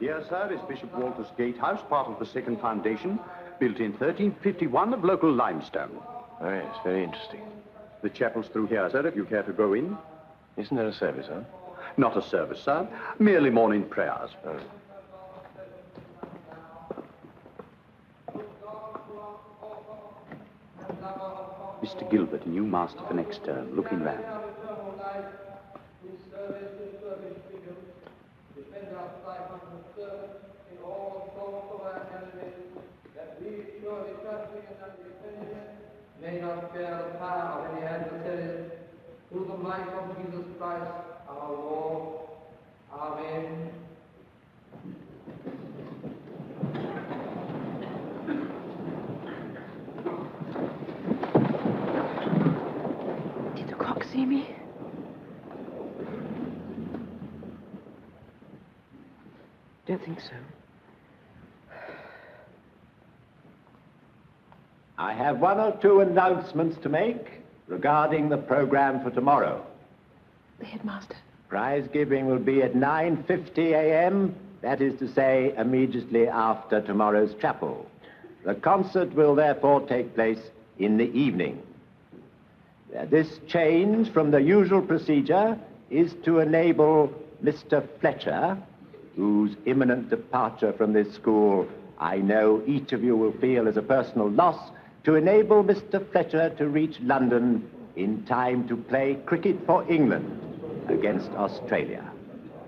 Here, sir, is Bishop Walter's gatehouse, part of the second foundation, built in 1351 of local limestone. Oh, yes, very interesting. The chapel's through here, sir, if you care to go in. Isn't there a service, huh? Not a service, sir. Merely morning prayers. Oh. Mr. Gilbert, a new master for next term. Looking round. May not bear the power of any adversaries, through the might of Jesus Christ, our Lord. Amen. Did the croc see me? Don't think so. I have one or two announcements to make regarding the program for tomorrow. The headmaster. Prize giving will be at 9:50 a.m., that is to say, immediately after tomorrow's chapel. The concert will therefore take place in the evening. This change from the usual procedure is to enable Mr. Fletcher, whose imminent departure from this school I know each of you will feel as a personal loss, to enable Mr. Fletcher to reach London in time to play cricket for England against Australia.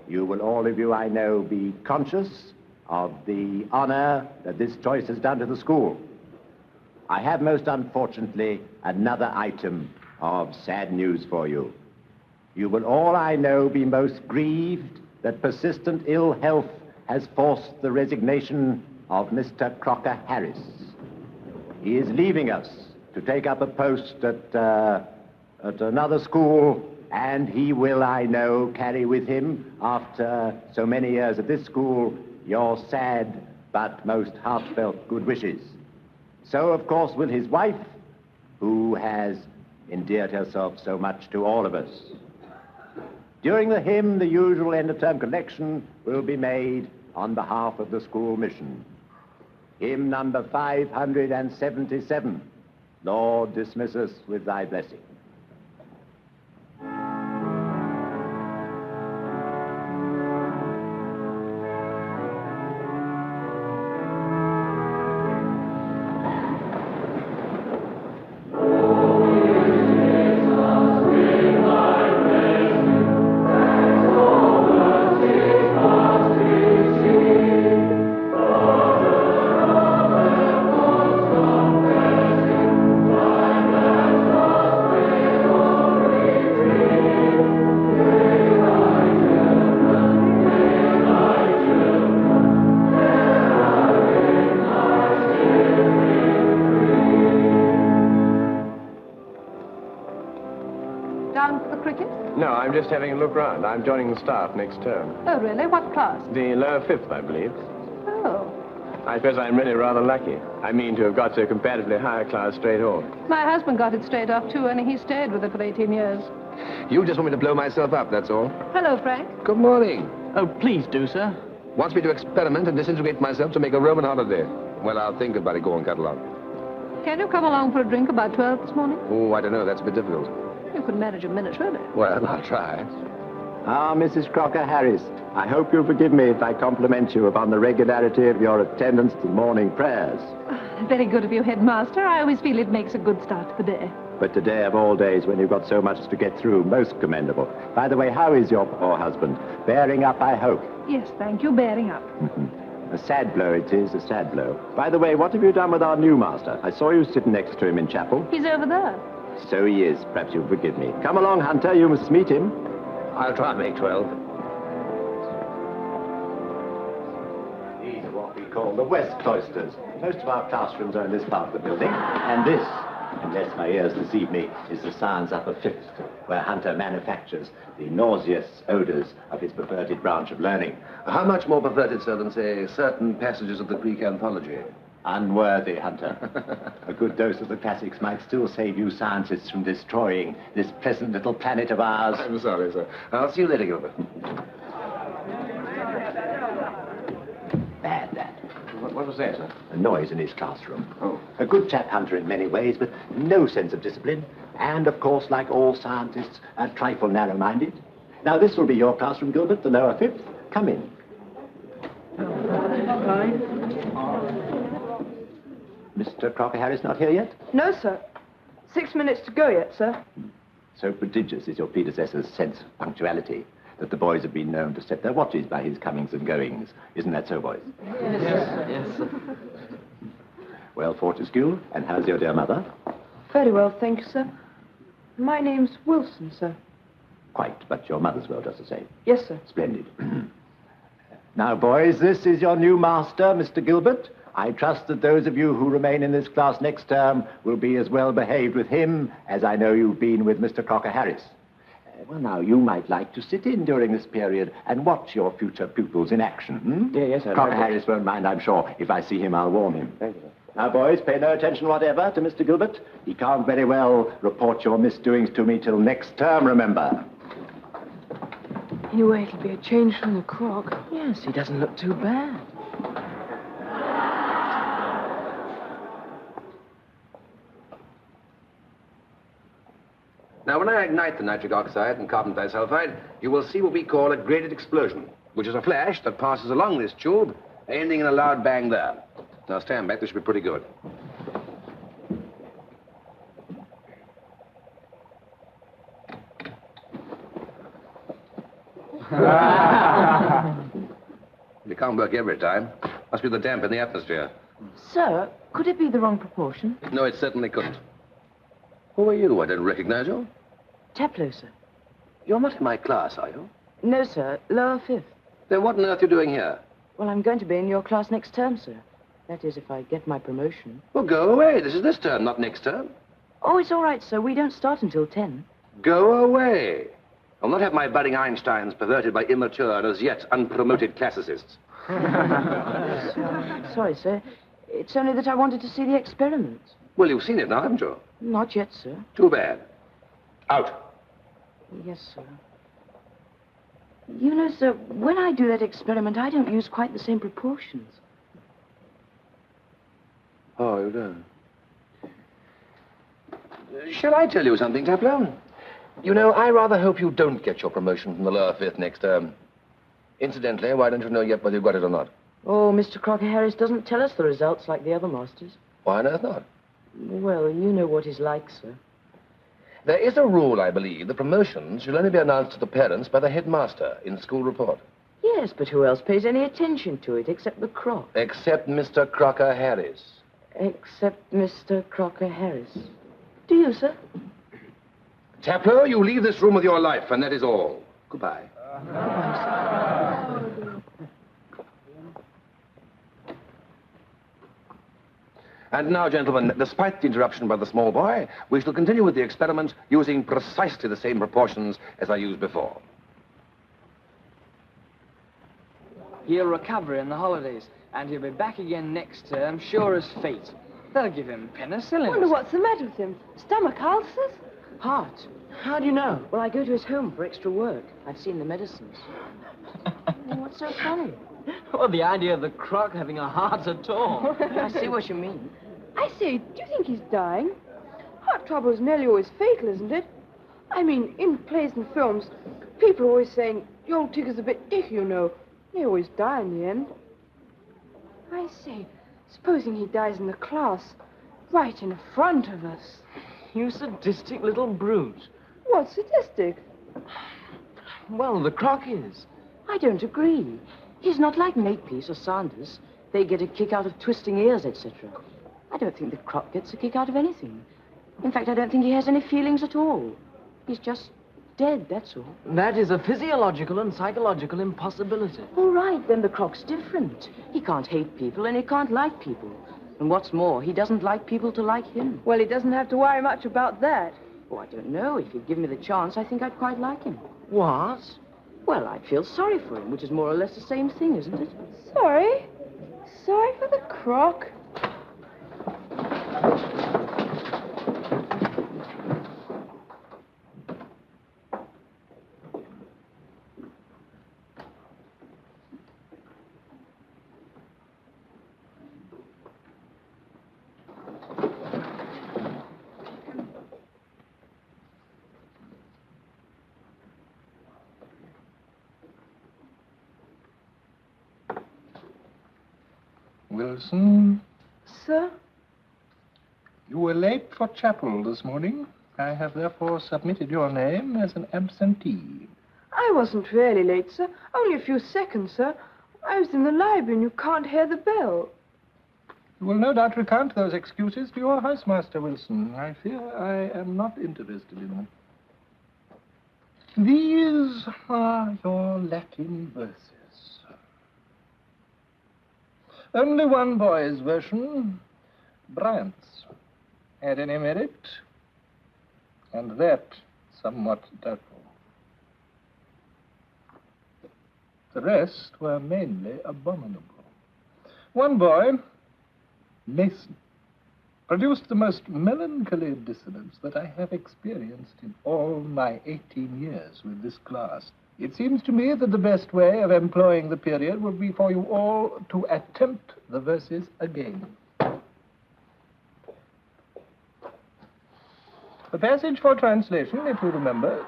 You will all of you, I know, be conscious of the honor that this choice has done to the school. I have, most unfortunately, another item of sad news for you. You will all, I know, be most grieved that persistent ill health has forced the resignation of Mr. Crocker-Harris. He is leaving us to take up a post at another school, and he will, I know, carry with him, after so many years at this school, your sad but most heartfelt good wishes. So, of course, will his wife, who has endeared herself so much to all of us. During the hymn, the usual end-of-term collection will be made on behalf of the school mission. Hymn number 577. Lord, dismiss us with thy blessing. Just having a look round. I'm joining the staff next term. Oh, really? What class? The lower fifth, I believe. Oh. I suppose I'm really rather lucky. I mean to have got to a comparatively higher class straight off. My husband got it straight off, too, and he stayed with it for 18 years. You just want me to blow myself up, that's all. Hello, Frank. Good morning. Oh, please do, sir. Wants me to experiment and disintegrate myself to make a Roman holiday. Well, I'll think about it. Go on, cut along. Can you come along for a drink about 12 this morning? Oh, I don't know. That's a bit difficult. You could manage a minute, surely. Well, I'll try. Ah, Mrs. Crocker-Harris, I hope you'll forgive me if I compliment you upon the regularity of your attendance to morning prayers. Very good of you, Headmaster. I always feel it makes a good start to the day. But today of all days, when you've got so much to get through, most commendable. By the way, how is your poor husband? Bearing up, I hope. Yes, thank you, bearing up. A sad blow it is, a sad blow. By the way, what have you done with our new master? I saw you sitting next to him in chapel. He's over there. So he is. Perhaps you'll forgive me. Come along, Hunter. You must meet him. I'll try and make 12. These are what we call the West Cloisters. Most of our classrooms are in this part of the building. And this, unless my ears deceive me, is the Science Upper Fifth, where Hunter manufactures the nauseous odors of his perverted branch of learning. How much more perverted, sir, than, say, certain passages of the Greek anthology? Unworthy, Hunter. A good dose of the classics might still save you scientists from destroying this pleasant little planet of ours. I'm sorry, sir. I'll see you later, Gilbert. What was that, sir? A noise in his classroom. Oh. A good chap hunter in many ways, but no sense of discipline. And, of course, like all scientists, a trifle narrow-minded. Now, this will be your classroom, Gilbert, the lower fifth. Come in. Mr. Crocker-Harris not here yet? No, sir. 6 minutes to go yet, sir. So prodigious is your predecessor's sense of punctuality that the boys have been known to set their watches by his comings and goings. Isn't that so, boys? Yes. Well, Fortescue, and how's your dear mother? Very well, thank you, sir. My name's Wilson, sir. Quite, but your mother's well just the same. Yes, sir. Splendid. Now, boys, this is your new master, Mr. Gilbert. I trust that those of you who remain in this class next term will be as well behaved with him as I know you've been with Mr. Crocker-Harris. Well, now, you might like to sit in during this period and watch your future pupils in action. Hmm? Yeah, yes, sir. Crocker-Harris won't mind, I'm sure. If I see him, I'll warn him. Thank you, sir. Now, boys, pay no attention whatever to Mr. Gilbert. He can't very well report your misdoings to me till next term, remember. Anyway, it'll be a change from the Croc. Yes, he doesn't look too bad. Now, when I ignite the nitric oxide and carbon disulfide, you will see what we call a graded explosion, which is a flash that passes along this tube, ending in a loud bang there. Now, stand back. This should be pretty good. It can't work every time. Must be the damp in the atmosphere. Sir, could it be the wrong proportion? No, it certainly couldn't. Who are you? I don't recognize you. Taplow, sir. You're not in my class, are you? No, sir. Lower fifth. Then what on earth are you doing here? Well, I'm going to be in your class next term, sir. That is, if I get my promotion. Well, go away. This is this term, not next term. Oh, it's all right, sir. We don't start until 10. Go away. I'll not have my budding Einsteins perverted by immature and as yet unpromoted classicists. Sorry, sir. It's only that I wanted to see the experiment. Well, you've seen it now, haven't you? Not yet, sir. Too bad. Out. Yes, sir. You know, sir, when I do that experiment, I don't use quite the same proportions. Oh, you don't? Shall I tell you something, Taplow? You know, I rather hope you don't get your promotion from the lower fifth next term. Incidentally, why don't you know yet whether you got it or not? Oh, Mr. Crocker-Harris doesn't tell us the results like the other masters. Why on earth not? Well, you know what he's like, sir. There is a rule, I believe, that promotions should only be announced to the parents by the headmaster in school report. Yes, but who else pays any attention to it except the Croc? Except Mr. Crocker-Harris. Except Mr. Crocker-Harris. Do you, sir? Taplow, you leave this room with your life, and that is all. Goodbye. And now, gentlemen, despite the interruption by the small boy, we shall continue with the experiment using precisely the same proportions as I used before. He'll recover in the holidays, and he'll be back again next term, sure as fate. They'll give him penicillin. I wonder what's the matter with him. Stomach ulcers? Heart. How do you know? Well, I go to his home for extra work. I've seen the medicines. Well, what's so funny? Well, the idea of the Croc having a heart at all. I see what you mean. I say, do you think he's dying? Heart trouble is nearly always fatal, isn't it? I mean, in plays and films, people are always saying, the old tigger's a bit icky, you know. They always die in the end. I say, supposing he dies in the class, right in front of us. You sadistic little brute. What sadistic? Well, the Croc is. I don't agree. He's not like Makepeace or Sanders. They get a kick out of twisting ears, etc. I don't think the Croc gets a kick out of anything. In fact, I don't think he has any feelings at all. He's just dead, that's all. That is a physiological and psychological impossibility. All right, then the Croc's different. He can't hate people and he can't like people. And what's more, he doesn't like people to like him. Well, he doesn't have to worry much about that. Oh, I don't know. If he'd give me the chance, I think I'd quite like him. What? Well, I'd feel sorry for him, which is more or less the same thing, isn't it? Sorry? Sorry for the Croc? Wilson, Sir? you were late for chapel this morning. I have therefore submitted your name as an absentee. I wasn't really late, sir. Only a few seconds, sir. I was in the library and you can't hear the bell. You will no doubt recount those excuses to your housemaster, Wilson. I fear I am not interested in them. These are your Latin verses. Only one boy's version, Bryant's, had any merit, and that somewhat doubtful. The rest were mainly abominable. One boy, Mason, produced the most melancholy dissonance that I have experienced in all my 18 years with this class. It seems to me that the best way of employing the period would be for you all to attempt the verses again. The passage for translation, if you remember,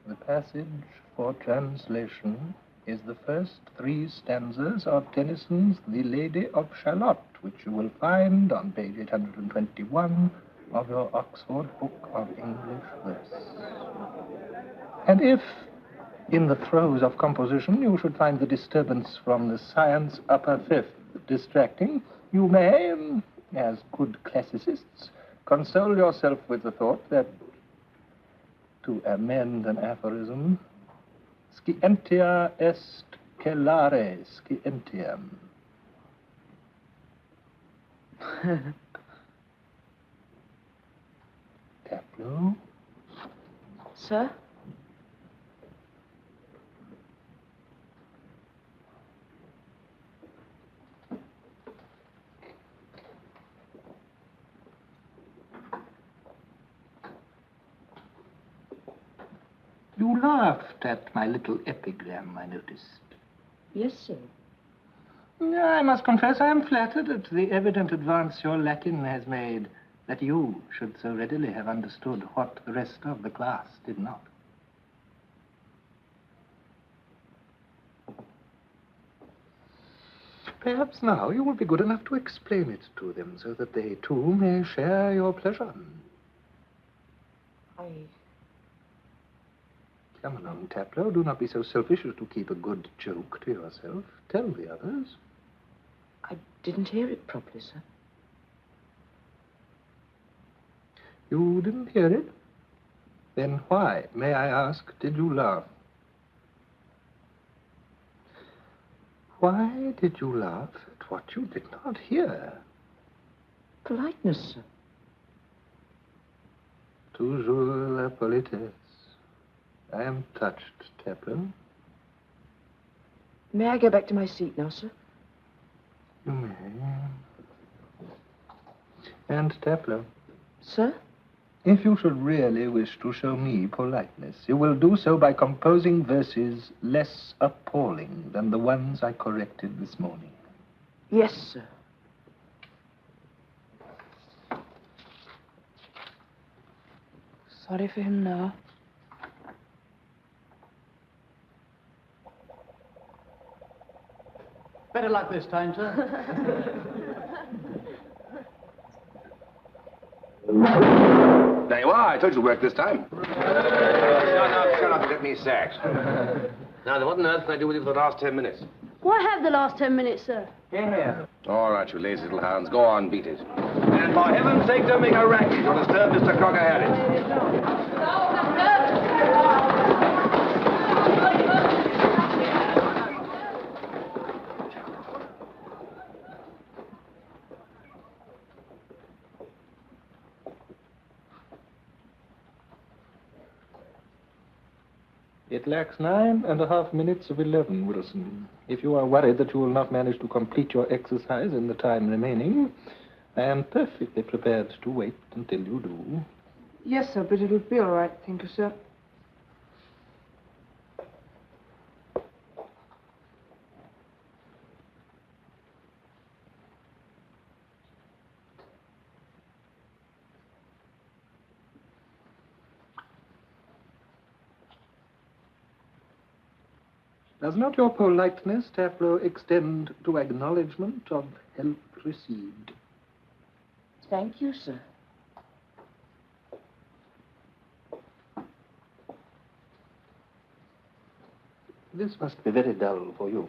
the passage for translation is the first 3 stanzas of Tennyson's The Lady of Shalott, which you will find on page 821 of your Oxford Book of English Verse. And if, in the throes of composition, you should find the disturbance from the science upper fifth distracting, you may, as good classicists, console yourself with the thought that, to amend an aphorism, scientia est celare scientiam. Tableau? Sir? You laughed at my little epigram, I noticed. Yes, sir. I must confess I am flattered at the evident advance your Latin has made, that you should so readily have understood what the rest of the class did not. Perhaps now you will be good enough to explain it to them so that they too may share your pleasure. Come along, Taplow. Do not be so selfish as to keep a good joke to yourself. Tell the others. I didn't hear it properly, sir. You didn't hear it? Then why, may I ask, did you laugh? Why did you laugh at what you did not hear? Politeness, sir. Toujours la politesse. I am touched, Taplow. May I go back to my seat now, sir? You may. And Taplow. Sir? If you should really wish to show me politeness, you will do so by composing verses less appalling than the ones I corrected this morning. Yes, sir. Sorry for him now. Better luck this time, sir. There you are. I told you to work this time. Shut up and get me sacked. Now, then, what on earth can I do with you for the last 10 minutes? Why have the last 10 minutes, sir? Yeah. All right, you lazy little hounds. Go on, beat it. And for heaven's sake, don't make a racket. You'll disturb Mr. Crocker-Harris. It lacks 9.5 minutes of 11, Wilson. If you are worried that you will not manage to complete your exercise in the time remaining, I am perfectly prepared to wait until you do. Yes, sir, but it'll be all right, thank you, sir. Does not your politeness, Tableau, extend to acknowledgement of help received? Thank you, sir. This must be very dull for you.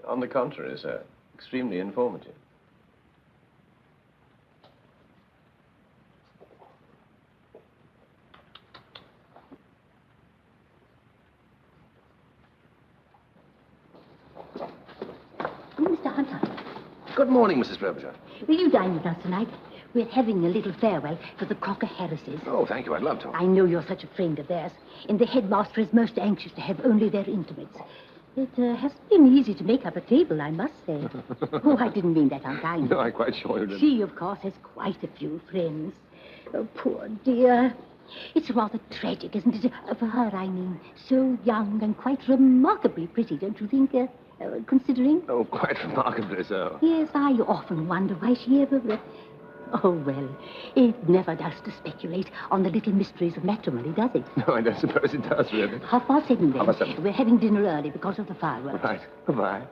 On the contrary, sir. Extremely informative. Mr. Hunter, Good morning, Mrs. Frobisher. will you dine with us tonight? We're having a little farewell for the Crocker-Harrises. Oh, thank you. I'd love to. I know you're such a friend of theirs, and the headmaster is most anxious to have only their intimates. It hasn't been easy to make up a table, I must say. Oh, I didn't mean that unkindly. No, I'm quite sure you didn't. She, of course, has quite a few friends. Oh, poor dear. It's rather tragic, isn't it? For her, I mean. So young and quite remarkably pretty, don't you think, considering? Oh, quite remarkably so. Yes, I often wonder why she ever... Oh, well, it never does to speculate on the little mysteries of matrimony, does it? No, I don't suppose it does, really. 7:30 then. 7:30. We're having dinner early because of the fireworks. Right. Goodbye.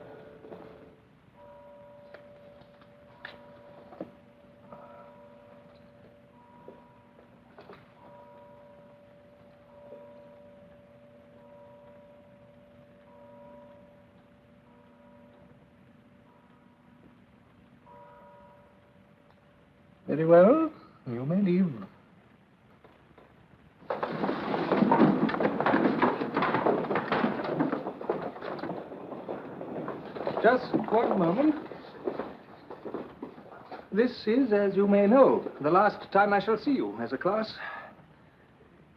Very well. You may leave. Just one moment. This is, as you may know, the last time I shall see you as a class.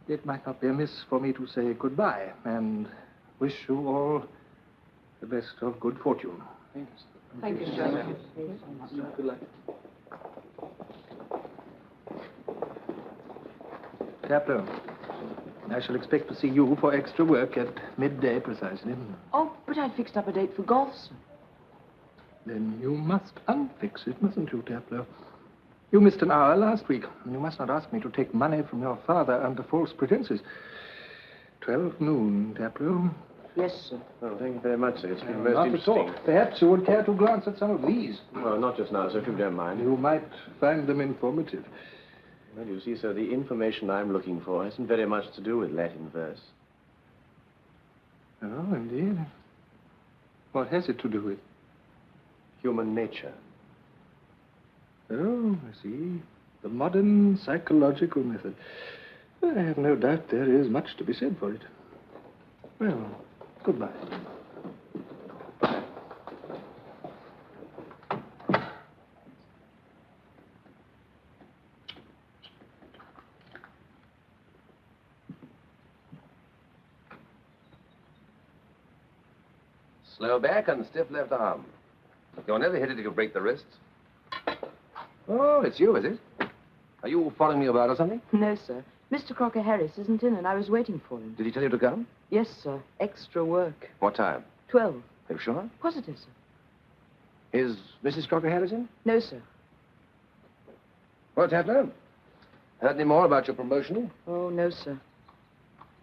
It might not be amiss for me to say goodbye and wish you all the best of good fortune. Thank you, sir. Good luck. Tableau, I shall expect to see you for extra work at midday precisely. Oh, but I'd fixed up a date for golf, sir. Then you must unfix it, mustn't you, Tableau? You missed an hour last week, and you must not ask me to take money from your father under false pretenses. 12 noon, Tableau. Yes, sir. Oh, thank you very much, sir. It's been most Not at interesting. all. Perhaps you would care to glance at some of these. Well, not just now, sir, if you don't mind. You might find them informative. Well, you see, sir, the information I'm looking for hasn't very much to do with Latin verse. Oh, indeed. What has it to do with? Human nature. Oh, I see. The modern psychological method. I have no doubt there is much to be said for it. Well, goodbye. Slow back and stiff left arm. You'll never hit it if you break the wrists. Oh, it's you, is it? Are you following me about or something? No, sir. Mr. Crocker-Harris isn't in, and I was waiting for him. Did he tell you to come? Yes, sir. Extra work. What time? 12. Are you sure? Positive, sir. Is Mrs. Crocker-Harris in? No, sir. What's happened? Heard any more about your promotion? Oh, no, sir.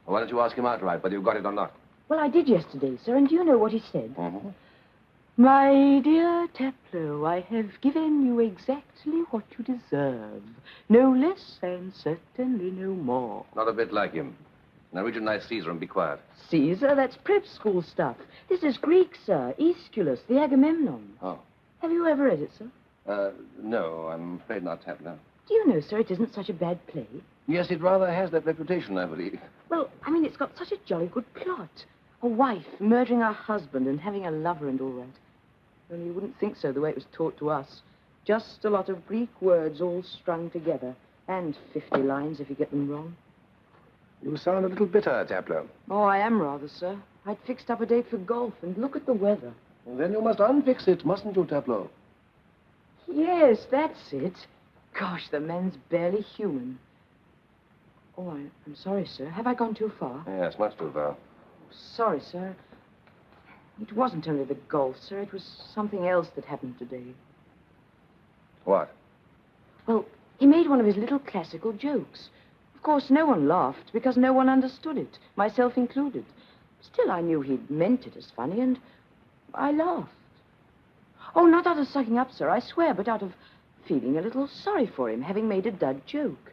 Well, why don't you ask him outright whether you got it or not? Well, I did yesterday, sir, and do you know what he said? Mm-hmm. My dear Taplow, I have given you exactly what you deserve. No less and certainly no more. Not a bit like him. Now read your nice Caesar and be quiet. Caesar? That's prep school stuff. This is Greek, sir. Aeschylus, the Agamemnon. Oh. Have you ever read it, sir? No, I'm afraid not, Taplow. Do you know, sir, it isn't such a bad play? Yes, it rather has that reputation, I believe. Well, I mean, it's got such a jolly good plot. A wife murdering her husband and having a lover and all that. Only you wouldn't think so the way it was taught to us. Just a lot of Greek words all strung together. And 50 lines if you get them wrong. You sound a little bitter, Taplow. Oh, I am rather, sir. I'd fixed up a date for golf, and look at the weather. Well, then you must unfix it, mustn't you, Taplow? Yes, that's it. Gosh, the man's barely human. Oh, I'm sorry, sir. Have I gone too far? Yes, much too far. Sorry, sir. It wasn't only the golf, sir. It was something else that happened today. What? Well, he made one of his little classical jokes. Of course, no one laughed because no one understood it, myself included. Still, I knew he'd meant it as funny, and I laughed. Oh, not out of sucking up, sir, I swear, but out of feeling a little sorry for him, having made a dud joke.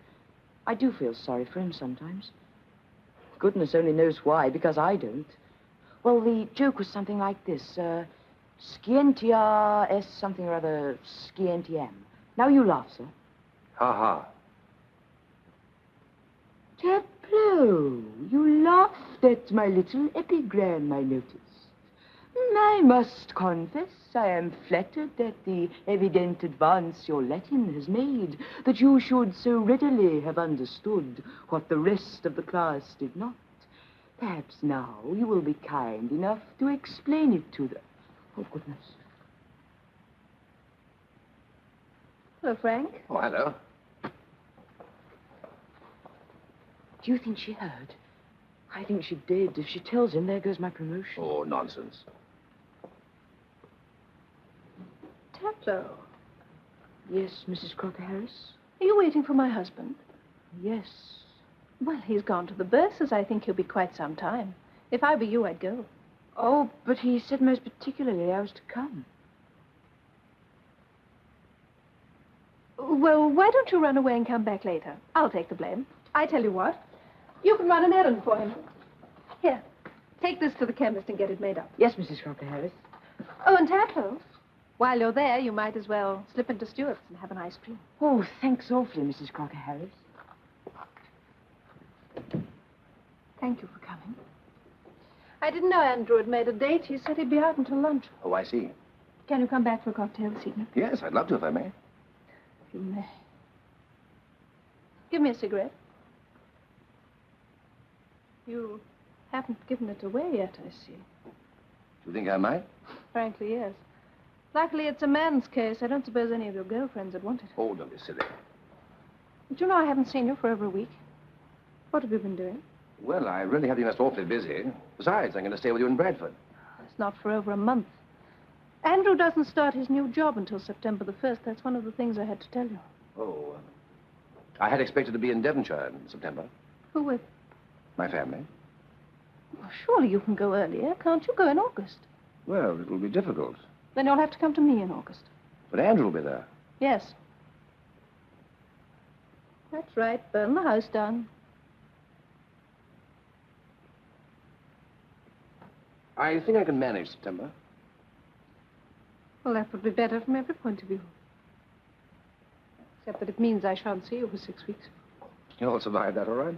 I do feel sorry for him sometimes. Goodness only knows why, because I don't. Well, the joke was something like this, scientia est something or other, scientiam. Now you laugh, sir. Ha ha. Tableau, you laughed at my little epigram, I noticed. I must confess I am flattered at the evident advance your Latin has made, that you should so readily have understood what the rest of the class did not. Perhaps now you will be kind enough to explain it to them. Oh, goodness. Hello, Frank. Oh, hello. Do you think she heard? I think she did. If she tells him, there goes my promotion. Oh, nonsense. Tableau. Yes, Mrs. Crocker-Harris? Are you waiting for my husband? Yes. Well, he's gone to the bursars. I think he'll be quite some time. If I were you, I'd go. Oh, but he said most particularly I was to come. Well, why don't you run away and come back later? I'll take the blame. I tell you what, you can run an errand for him. Here, take this to the chemist and get it made up. Yes, Mrs. Crocker-Harris. Oh, and Tableau, while you're there, you might as well slip into Stewart's and have an ice cream. Oh, thanks awfully, Mrs. Crocker-Harris. Thank you for coming. I didn't know Andrew had made a date. He said he'd be out until lunch. Oh, I see. Can you come back for a cocktail this evening? Yes, I'd love to if I may. If you may. Give me a cigarette. You haven't given it away yet, I see. Do you think I might? Frankly, yes. Luckily, it's a man's case. I don't suppose any of your girlfriends would want it. Oh, don't be silly. But you know I haven't seen you for over a week. What have you been doing? Well, I really have been just awfully busy. Besides, I'm going to stay with you in Bradford. It's not for over a month. Andrew doesn't start his new job until September the 1st. That's one of the things I had to tell you. Oh, I had expected to be in Devonshire in September. Who with? My family. Well, surely you can go earlier. Can't you go in August? Well, it will be difficult. Then you'll have to come to me in August. But Andrew will be there. Yes. That's right. Burn the house down. I think I can manage September. Well, that would be better from every point of view. Except that it means I shan't see you for 6 weeks. You'll survive that, all right?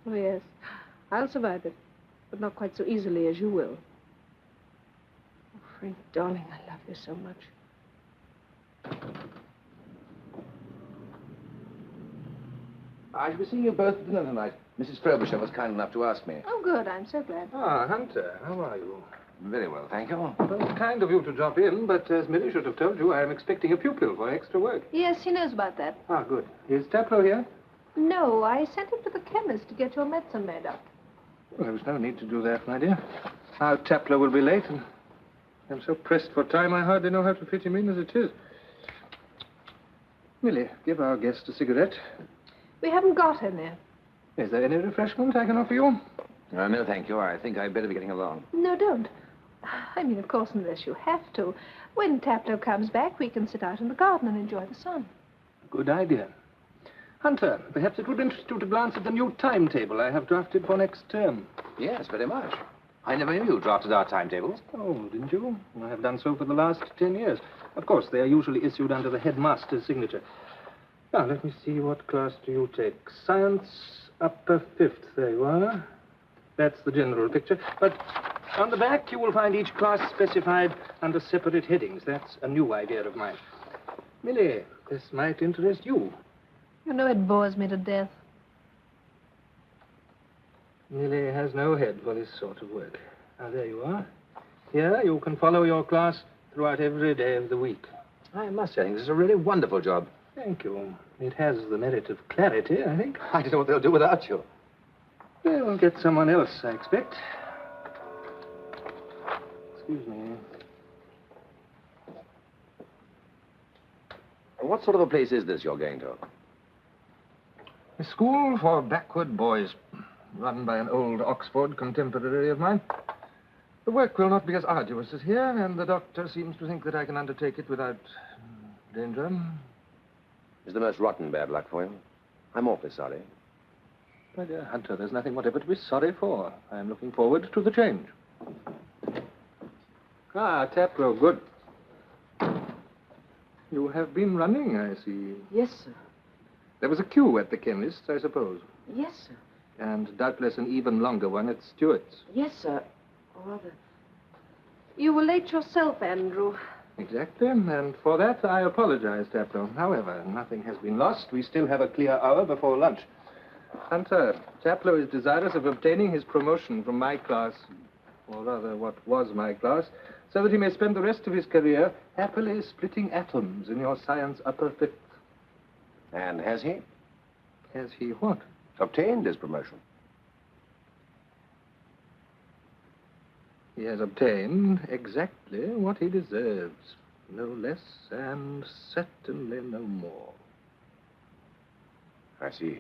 Oh, yes. I'll survive it. But not quite so easily as you will. Oh, Frank, darling, I love you so much. I shall be seeing you both at dinner tonight. Mrs. Frobisher was kind enough to ask me. Oh, good. I'm so glad. Ah, Hunter, how are you? Very well, thank you. Well, kind of you to drop in, but as Millie should have told you, I am expecting a pupil for extra work. Yes, he knows about that. Ah, good. Is Tableau here? No, I sent him to the chemist to get your medicine made up. Well, there was no need to do that, my dear. Now Tableau will be late, and I'm so pressed for time I hardly know how to fit him in as it is. Millie, give our guest a cigarette. We haven't got any. Is there any refreshment I can offer you? No, thank you. I think I'd better be getting along. No, don't. I mean, of course, unless you have to. When Tableau comes back, we can sit out in the garden and enjoy the sun. Good idea. Hunter, perhaps it would interest you to glance at the new timetable I have drafted for next term. Yes, very much. I never knew you drafted our timetables. Oh, didn't you? I have done so for the last 10 years. Of course, they are usually issued under the headmaster's signature. Now, let me see, what class do you take? Science, upper 5th. There you are. That's the general picture. But on the back, you will find each class specified under separate headings. That's a new idea of mine. Millie, this might interest you. You know it bores me to death. Millie has no head for this sort of work. Now, there you are. Here, you can follow your class throughout every day of the week. I must say, I think this is a really wonderful job. Thank you. It has the merit of clarity, I think. I don't know what they'll do without you. They'll get someone else, I expect. Excuse me. What sort of a place is this you're going to? A school for backward boys, run by an old Oxford contemporary of mine. The work will not be as arduous as here, and the doctor seems to think that I can undertake it without danger. It's the most rotten bad luck for you. I'm awfully sorry. My dear Hunter, there's nothing whatever to be sorry for. I am looking forward to the change. Ah, Taplow, good. You have been running, I see. Yes, sir. There was a queue at the chemist's, I suppose. Yes, sir. And doubtless an even longer one at Stewart's. Yes, sir. Or rather... You were late yourself, Andrew. Exactly, and for that I apologize, Taplow. However, nothing has been lost. We still have a clear hour before lunch. Hunter, Taplow is desirous of obtaining his promotion from my class, or rather what was my class, so that he may spend the rest of his career happily splitting atoms in your science upper fifth. And has he? Has he what? Obtained his promotion. He has obtained exactly what he deserves. No less and certainly no more. I see.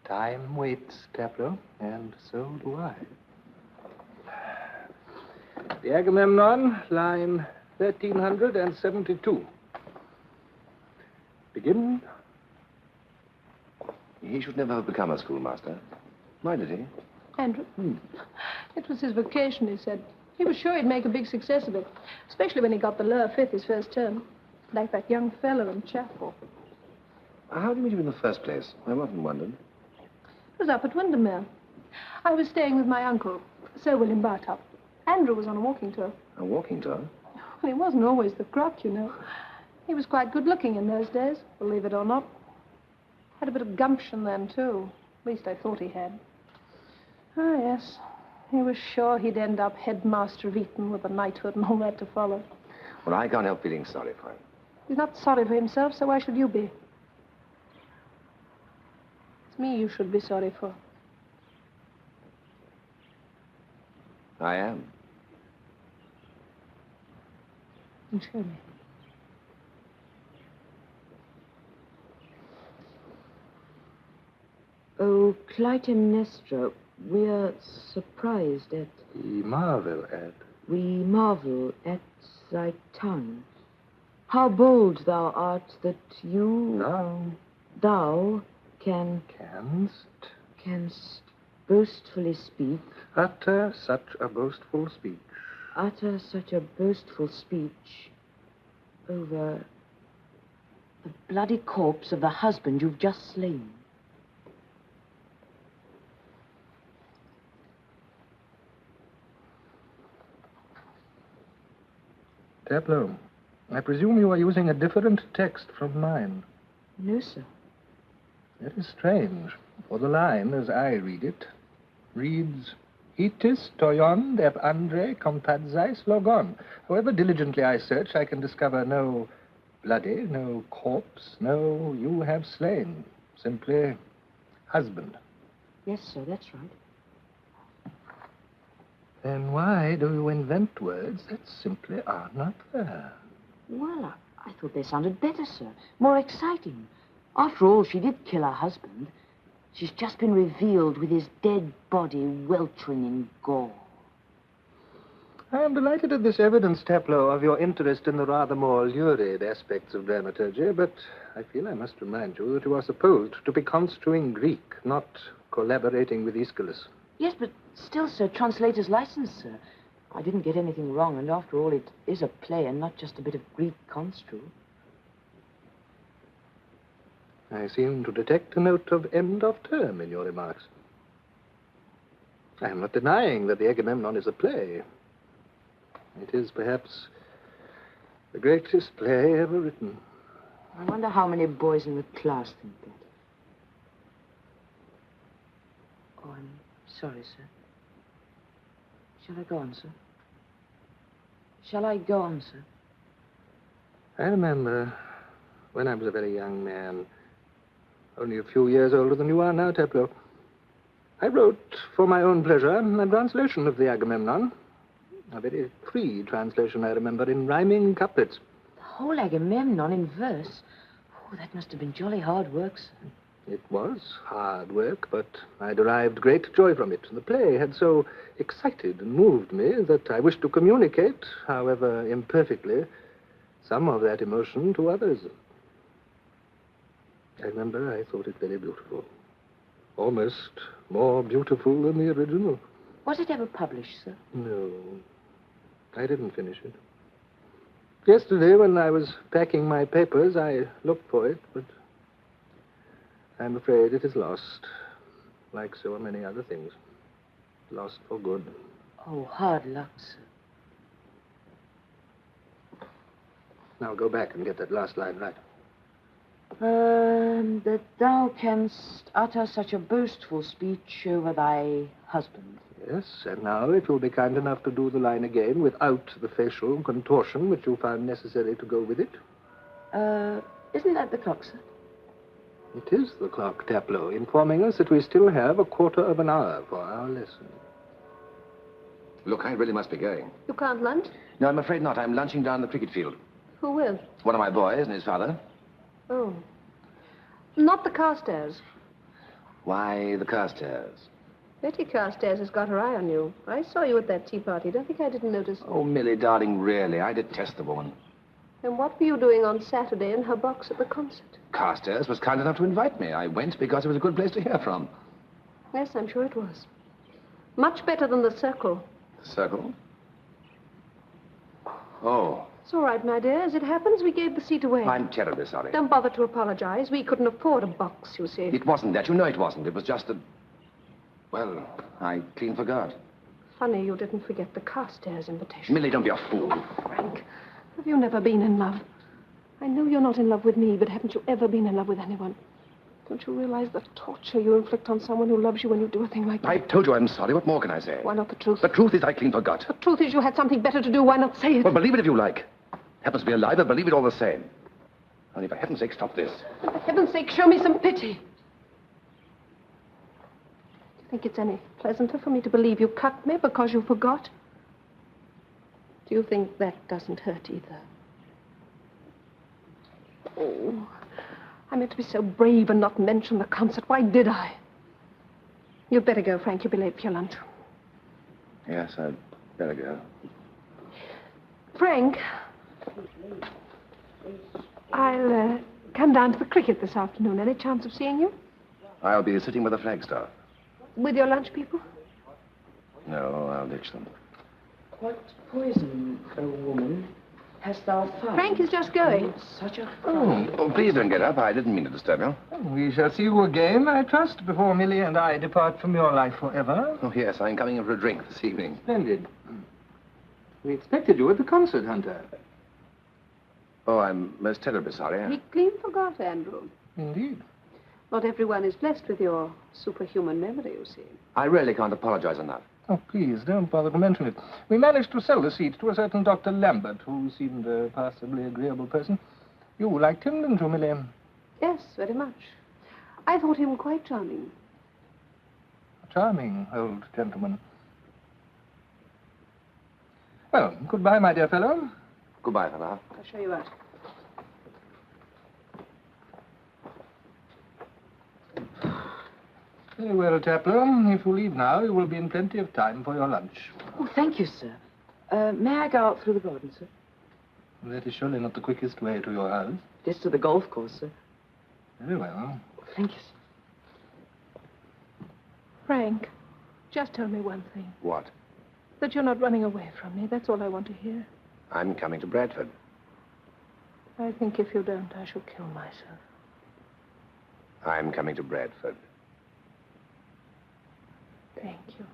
Time waits, Taplow, and so do I. The Agamemnon, line 1372. Begin. He should never have become a schoolmaster. Why did he? Andrew? It was his vocation, he said. He was sure he'd make a big success of it, especially when he got the lower fifth his first term. Like that young fellow in chapel. How did you meet him in the first place? I've often wondered. It was up at Windermere. I was staying with my uncle, Sir William Bartop. Andrew was on a walking tour. A walking tour? Well, he wasn't always the crock, you know. He was quite good-looking in those days, believe it or not. Had a bit of gumption then, too. At least I thought he had. Ah, yes. He was sure he'd end up headmaster of Eton with a knighthood and all that to follow. Well, I can't help feeling sorry for him. He's not sorry for himself, so why should you be? It's me you should be sorry for. I am. And show me. Oh, Clytemnestra, we're surprised at... We marvel at... We marvel at thy tongue. How bold thou art that you... Thou canst boastfully speak. Utter such a boastful speech. Utter such a boastful speech over the bloody corpse of the husband you've just slain. Taplow, I presume you are using a different text from mine. No, sir. That is strange, for the line, as I read it, reads, Itis toion ep andre compadzais logon. However diligently I search, I can discover no bloody, no corpse, no you have slain. Simply husband. Yes, sir, that's right. Then why do you invent words that simply are not there? Well, I thought they sounded better, sir. More exciting. After all, she did kill her husband. She's just been revealed with his dead body weltering in gore. I am delighted at this evidence, Taplow, of your interest in the rather more lurid aspects of dramaturgy, but I feel I must remind you that you are supposed to be construing Greek, not collaborating with Aeschylus. Yes, but still, sir, translator's license, sir. I didn't get anything wrong, and after all, it is a play and not just a bit of Greek construe. I seem to detect a note of end of term in your remarks. I am not denying that the Agamemnon is a play. It is perhaps the greatest play ever written. I wonder how many boys in the class think that. Oh, I'm sorry, sir. Shall I go on, sir? Shall I go on, sir? I remember when I was a very young man, only a few years older than you are now, Taplow. I wrote, for my own pleasure, a translation of the Agamemnon. A very free translation, I remember, in rhyming couplets. The whole Agamemnon in verse? Oh, that must have been jolly hard work, sir. It was hard work, but I derived great joy from it. The play had so excited and moved me that I wished to communicate, however imperfectly, some of that emotion to others. I remember I thought it very beautiful. Almost more beautiful than the original. Was it ever published, sir? No, I didn't finish it. Yesterday, when I was packing my papers, I looked for it, but I'm afraid it is lost, like so many other things. Lost for good. Oh, hard luck, sir. Now go back and get that last line right. That thou canst utter such a boastful speech over thy husband. Yes, and now if you'll be kind enough to do the line again without the facial contortion which you found necessary to go with it. Isn't that the clock, sir? It is the clock, Taplow, informing us that we still have a quarter of an hour for our lesson. Look, I really must be going. You can't lunch? No, I'm afraid not. I'm lunching down the cricket field. Who will? One of my boys and his father. Oh. Not the Carstairs. Why, the Carstairs? Betty Carstairs has got her eye on you. I saw you at that tea party. Don't think I didn't notice. Oh, Millie, darling, really, I detest the woman. And what were you doing on Saturday in her box at the concert? Carstairs was kind enough to invite me. I went because it was a good place to hear from. Yes, I'm sure it was. Much better than the Circle. The Circle? Oh. It's all right, my dear. As it happens, we gave the seat away. I'm terribly sorry. Don't bother to apologize. We couldn't afford a box, you see. It wasn't that. You know it wasn't. It was just that... Well, I clean forgot. Funny you didn't forget the Carstairs invitation. Millie, don't be a fool. Frank, have you never been in love? I know you're not in love with me, but haven't you ever been in love with anyone? Don't you realize the torture you inflict on someone who loves you when you do a thing like that? I told you I'm sorry. What more can I say? Why not the truth? The truth is I clean forgot. The truth is you had something better to do. Why not say it? Well, believe it if you like. Happens to be a lie, but believe it all the same. Only for heaven's sake, stop this. For heaven's sake, show me some pity. Do you think it's any pleasanter for me to believe you cut me because you forgot? Do you think that doesn't hurt either? Oh, I meant to be so brave and not mention the concert. Why did I? You'd better go, Frank. You'll be late for your lunch. Yes, I'd better go. Frank, I'll come down to the cricket this afternoon. Any chance of seeing you? I'll be sitting with the Flagstaff. With your lunch people? No, I'll ditch them. What poison, O woman, hast thou found? Frank is just going. Such a Oh, please don't get up. I didn't mean to disturb you. We shall see you again, I trust, before Millie and I depart from your life forever. Oh, yes, I'm coming in for a drink this evening. Splendid. We expected you at the concert, Hunter. Oh, I'm most terribly sorry. He clean forgot, Andrew. Indeed. Not everyone is blessed with your superhuman memory, you see. I really can't apologize enough. Oh, please, don't bother to mention it. We managed to sell the seat to a certain Dr. Lambert, who seemed a passably agreeable person. You liked him, didn't you, Millie? Yes, very much. I thought him quite charming. A charming old gentleman. Well, goodbye, my dear fellow. Goodbye for now. I'll show you out. Very well, Taplow. If you leave now, you will be in plenty of time for your lunch. Oh, thank you, sir. May I go out through the garden, sir? That is surely not the quickest way to your house. It is to the golf course, sir. Very well. Thank you, sir. Frank, just tell me one thing. What? That you're not running away from me. That's all I want to hear. I'm coming to Bradford. I think if you don't, I shall kill myself. I'm coming to Bradford. Thank you.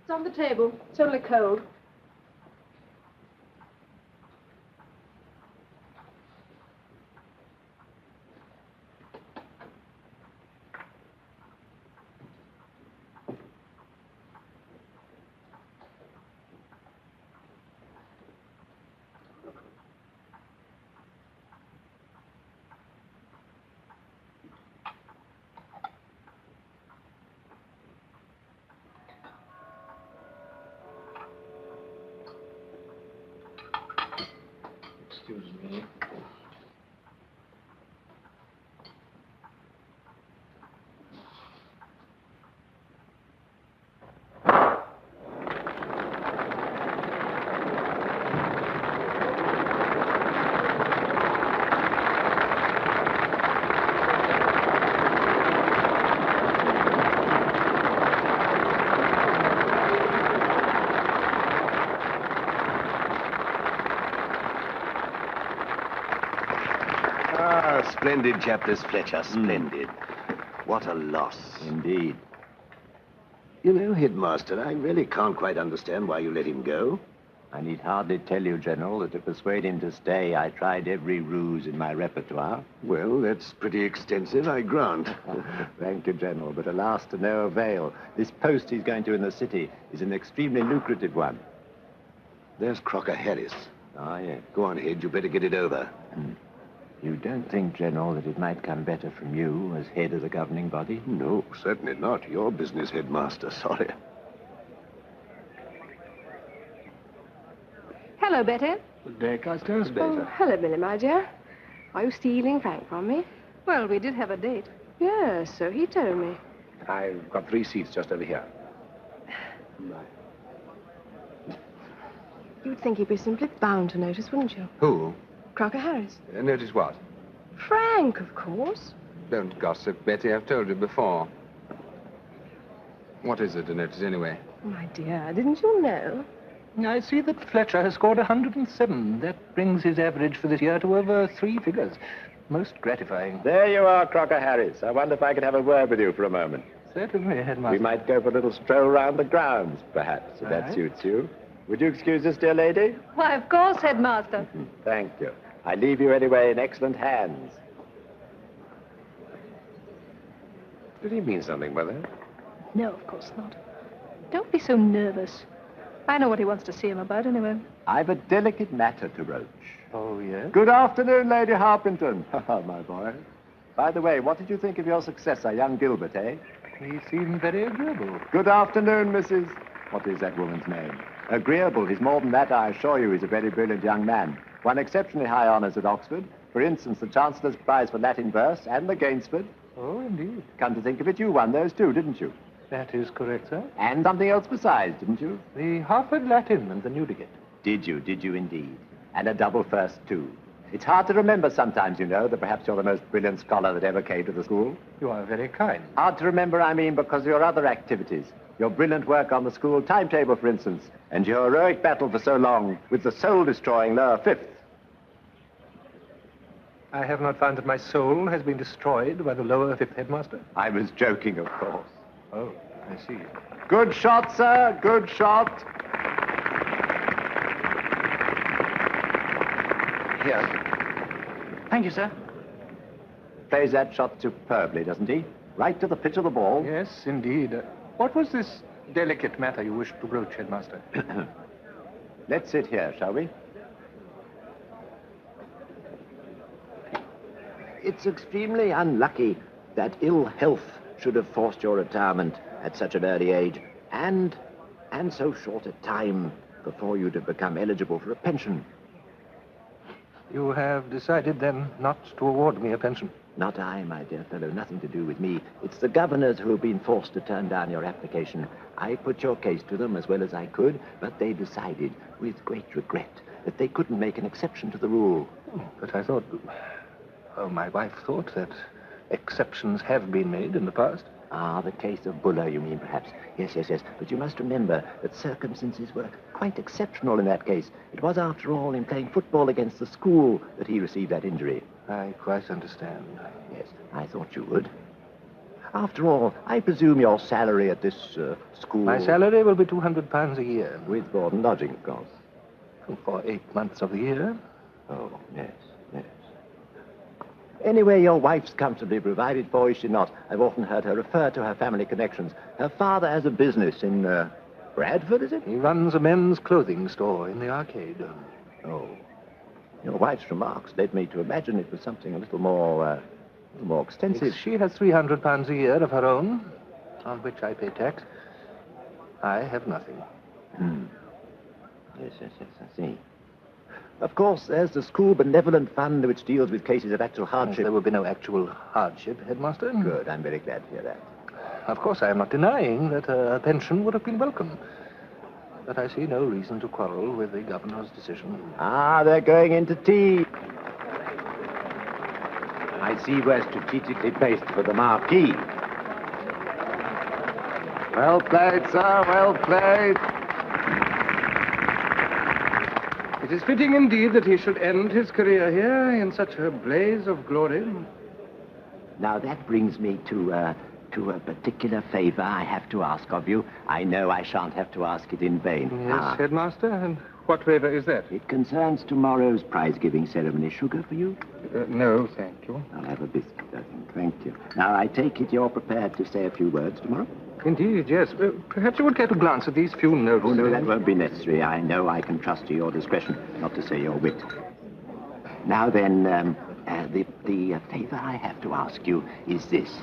It's on the table. It's only cold. Splendid chap, this Fletcher. Splendid. What a loss. Indeed. You know, Headmaster, I really can't quite understand why you let him go. I need hardly tell you, General, that to persuade him to stay, I tried every ruse in my repertoire. Well, that's pretty extensive, I grant. Thank you, General, but alas, to no avail. This post he's going to in the city is an extremely lucrative one. There's Crocker-Harris. Ah, yes. Go on, Head, you better get it over. You don't think, General, that it might come better from you as head of the governing body? No, certainly not. Your business, Headmaster. Sorry. Hello, Betty. Good day, Custis. Oh, hello, Millie, my dear. Are you stealing Frank from me? Well, we did have a date. Yes, so he told me. I've got 3 seats just over here. You'd think he'd be simply bound to notice, wouldn't you? Who? Crocker-Harris. Notice what? Frank, of course. Don't gossip, Betty. I've told you before. What is it to notice, anyway? My dear, didn't you know? I see that Fletcher has scored 107. That brings his average for this year to over 3 figures. Most gratifying. There you are, Crocker-Harris. I wonder if I could have a word with you for a moment. Certainly, Headmaster. We might go for a little stroll round the grounds, perhaps, if that Right. suits you. Would you excuse us, dear lady? Why, of course, Headmaster. Thank you. I leave you anyway in excellent hands. Did he mean something by that? No, of course not. Don't be so nervous. I know what he wants to see him about, anyway. I've a delicate matter to broach. Oh, yes? Good afternoon, Lady Harpington. My boy. By the way, what did you think of your successor, young Gilbert, eh? He seemed very agreeable. Good afternoon, Mrs. What is that woman's name? Agreeable. He's more than that, I assure you. He's a very brilliant young man. Won exceptionally high honours at Oxford. For instance, the Chancellor's Prize for Latin Verse and the Gainsford. Oh, indeed. Come to think of it, you won those too, didn't you? That is correct, sir. And something else besides, didn't you? The Harvard Latin and the Newdigate. Did you indeed? And a double first, too. It's hard to remember sometimes, you know, that perhaps you're the most brilliant scholar that ever came to the school. You are very kind. Hard to remember, I mean, because of your other activities. Your brilliant work on the school timetable, for instance, and your heroic battle for so long with the soul-destroying lower fifth. I have not found that my soul has been destroyed by the lower fifth, Headmaster. I was joking, of course. Oh, I see. Good shot, sir. Good shot. Here. Thank you, sir. Plays that shot superbly, doesn't he? Right to the pitch of the ball. Yes, indeed. What was this delicate matter you wished to broach, Headmaster? Let's sit here, shall we? It's extremely unlucky that ill health should have forced your retirement at such an early age, and so short a time before you'd have become eligible for a pension. You have decided, then, not to award me a pension? Not I, my dear fellow. Nothing to do with me. It's the governors who have been forced to turn down your application. I put your case to them as well as I could, but they decided, with great regret, that they couldn't make an exception to the rule. But I thought... Oh, my wife thought that exceptions have been made in the past. Ah, the case of Buller, you mean, perhaps. Yes. But you must remember that circumstances were quite exceptional in that case. It was, after all, in playing football against the school that he received that injury. I quite understand. Yes, I thought you would. After all, I presume your salary at this school... My salary will be £200 a year. With board and lodging, of course. For 8 months of the year. Oh, yes. Anyway, your wife's comfortably provided for, is she not? I've often heard her refer to her family connections. Her father has a business in, Bradford, is it? He runs a men's clothing store in the arcade. Oh. Your wife's remarks led me to imagine it was something a little more extensive. She has £300 a year of her own, on which I pay tax. I have nothing. Yes, I see. Of course, there's the school benevolent fund which deals with cases of actual hardship. There will be no actual hardship, Headmaster. Good, I'm very glad to hear that. Of course, I am not denying that a pension would have been welcome. But I see no reason to quarrel with the governor's decision. Ah, they're going into tea. I see we're strategically placed for the marquee. Well played, sir, well played. It It is fitting indeed that he should end his career here in such a blaze of glory. Now, that brings me to a particular favor I have to ask of you. I know I shan't have to ask it in vain. Yes, Headmaster, and what favor is that? It concerns tomorrow's prize-giving ceremony. Sugar for you? No, thank you. I'll have a biscuit, I think. Thank you. Now, I take it you're prepared to say a few words tomorrow? Indeed, yes. Perhaps you would care to glance at these few notes. Oh, no, that won't be necessary. I know I can trust to your discretion, not to say your wit. Now then, the favor I have to ask you is this.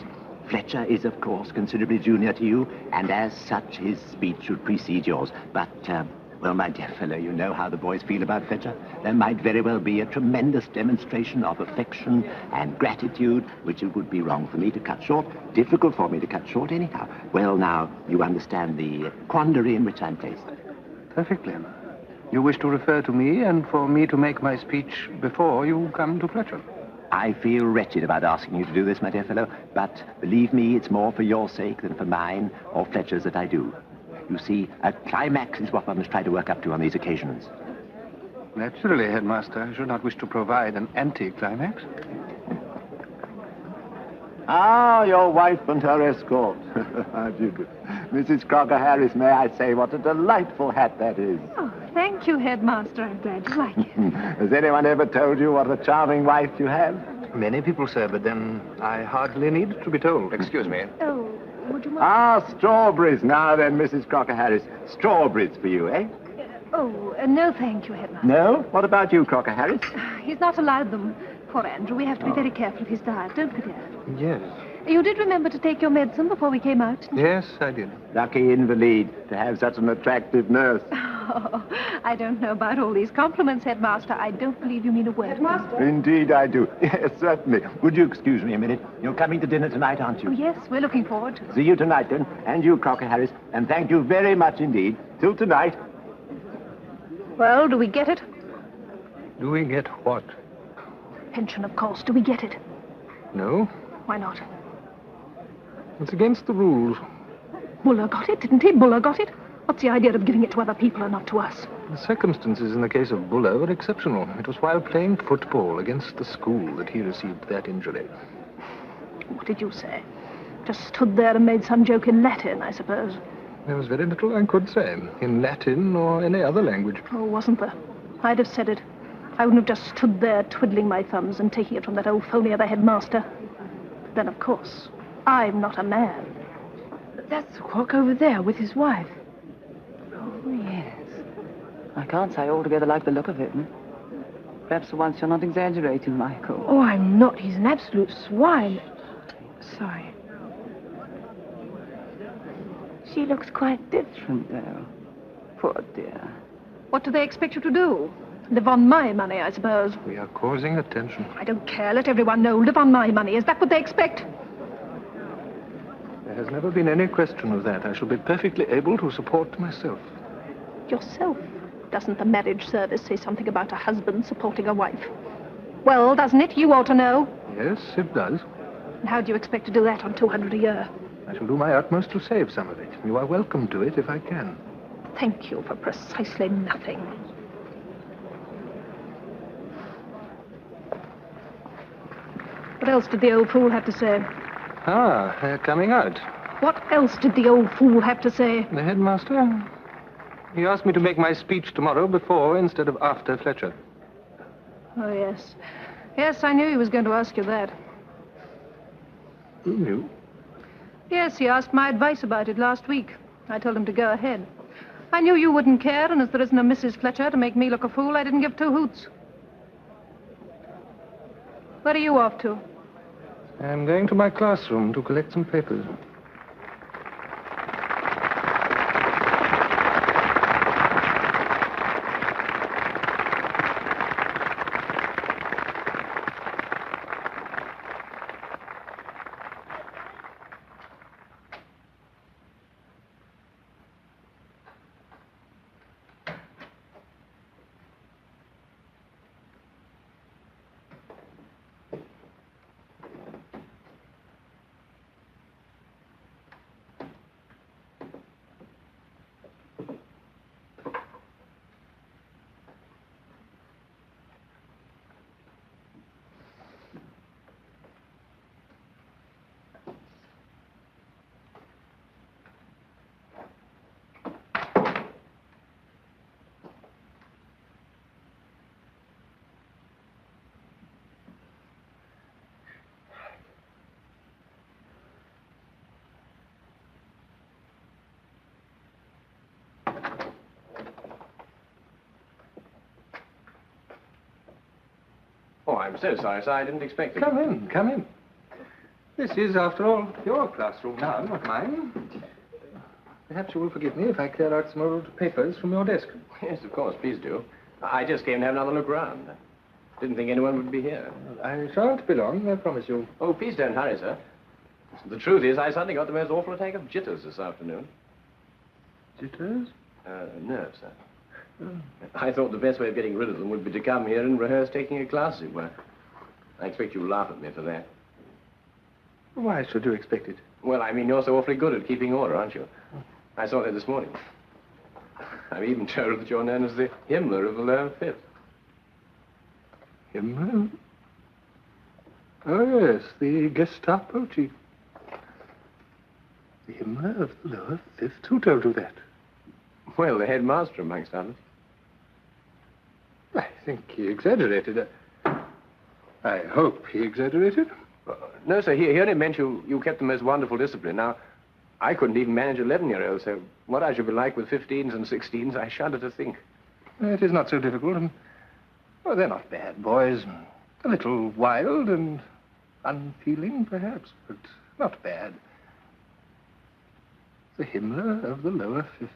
Fletcher is, of course, considerably junior to you, and as such, his speech should precede yours. But, well, my dear fellow, you know how the boys feel about Fletcher. There might very well be a tremendous demonstration of affection and gratitude, which it would be wrong for me to cut short, difficult for me to cut short anyhow. Well, now, you understand the quandary in which I'm placed. Perfectly. You wish to refer to me and for me to make my speech before you come to Fletcher. I feel wretched about asking you to do this, my dear fellow, but believe me, it's more for your sake than for mine or Fletcher's that I do. You see, a climax is what one must try to work up to on these occasions. Naturally, Headmaster. I should not wish to provide an anti-climax. Ah, your wife and her escort. How do you do? Mrs. Crocker-Harris, may I say what a delightful hat that is. Oh, thank you, Headmaster. I'm glad you like it. Has anyone ever told you what a charming wife you have? Many people, sir, but then I hardly need to be told. Excuse me. Oh, would you mind? Ah, strawberries. Now then, Mrs. Crocker-Harris. Strawberries for you, eh? Oh, no, thank you, Headmaster. No? What about you, Crocker-Harris? He's not allowed them. Poor Andrew. We have to be very careful of his diet, don't we, dear? Yes. You did remember to take your medicine before we came out, didn't you? Yes, I did. Lucky invalid to have such an attractive nurse. Oh, I don't know about all these compliments, Headmaster. I don't believe you mean a word. Headmaster? Indeed I do. Yes, certainly. Would you excuse me a minute? You're coming to dinner tonight, aren't you? Oh, yes, we're looking forward to it. See you tonight, then. And you, Crocker-Harris. And thank you very much indeed. Till tonight. Well, do we get it? Do we get what? Pension, of course. Do we get it? No. Why not? It's against the rules. Buller got it, didn't he? Buller got it. What's the idea of giving it to other people and not to us? The circumstances in the case of Buller were exceptional. It was while playing football against the school that he received that injury. What did you say? Just stood there and made some joke in Latin, I suppose. There was very little I could say, in Latin or any other language. Oh, wasn't there? I'd have said it. I wouldn't have just stood there twiddling my thumbs and taking it from that old phony of a headmaster. But then, of course, I'm not a man. That's the Croc over there with his wife. Oh, yes. I can't say I altogether like the look of it. Perhaps for once you're not exaggerating, Michael. Oh, I'm not. He's an absolute swine. Sorry. She looks quite different, though. Poor dear. What do they expect you to do? Live on my money, I suppose. We are causing attention. I don't care. Let everyone know. Live on my money. Is that what they expect? There has never been any question of that. I shall be perfectly able to support myself. Yourself? Doesn't the marriage service say something about a husband supporting a wife? Well, doesn't it? You ought to know. Yes, it does. And how do you expect to do that on 200 a year? I shall do my utmost to save some of it. You are welcome to it if I can. Thank you for precisely nothing. What else did the old fool have to say? Ah, they're coming out. What else did the old fool have to say? The headmaster? He asked me to make my speech tomorrow before instead of after Fletcher. Oh, yes. Yes, I knew he was going to ask you that. You knew? Yes, he asked my advice about it last week. I told him to go ahead. I knew you wouldn't care, and as there isn't a Mrs. Fletcher to make me look a fool, I didn't give two hoots. Where are you off to? I'm going to my classroom to collect some papers. I'm so sorry, sir. I didn't expect it. Come in, come in. This is, after all, your classroom now, not mine. Perhaps you will forgive me if I clear out some old papers from your desk. Yes, of course. Please do. I just came to have another look around. Didn't think anyone would be here. I shan't be long, I promise you. Oh, please don't hurry, sir. The truth is, I suddenly got the most awful attack of jitters this afternoon. Jitters? Nerves, sir. Oh. I thought the best way of getting rid of them would be to come here and rehearse taking a class, as it were. I expect you'll laugh at me for that. Why should you expect it? Well, I mean, you're so awfully good at keeping order, aren't you? I saw that this morning. I'm even told that you're known as the Himmler of the lower fifth. Himmler? Oh, yes, the Gestapo chief. The Himmler of the lower fifth? Who told you that? Well, the headmaster, amongst others. I think he exaggerated. I hope he exaggerated. No, sir, he only meant you kept the most wonderful discipline. Now, I couldn't even manage 11-year-olds, so what I should be like with 15s and 16s, I shudder to think. It is not so difficult. Well, they're not bad boys. A little wild and unfeeling, perhaps, but not bad. The Himmler of the lower fifth,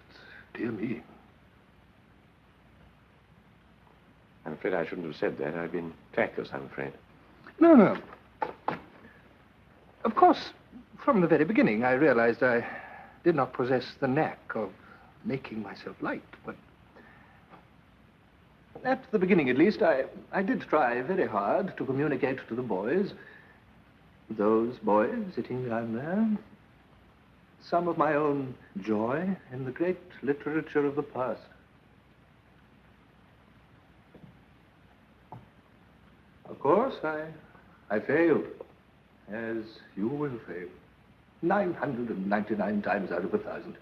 dear me. I'm afraid I shouldn't have said that. I've been tactless, I'm afraid. No, no. Of course, from the very beginning, I realized I did not possess the knack of making myself liked, but at the beginning, at least, I did try very hard to communicate to the boys, those boys sitting down there, some of my own joy in the great literature of the past. Of course, I failed, as you will fail, 999 times out of 1,000.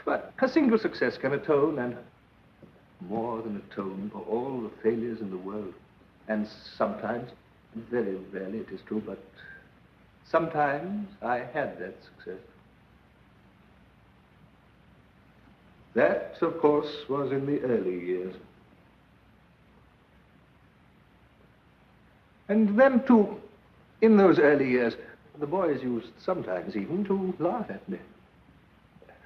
But a single success can atone, and more than atone, for all the failures in the world. And sometimes, very rarely it is true, but sometimes I had that success. That, of course, was in the early years. And then, too, in those early years, the boys used sometimes even to laugh at me.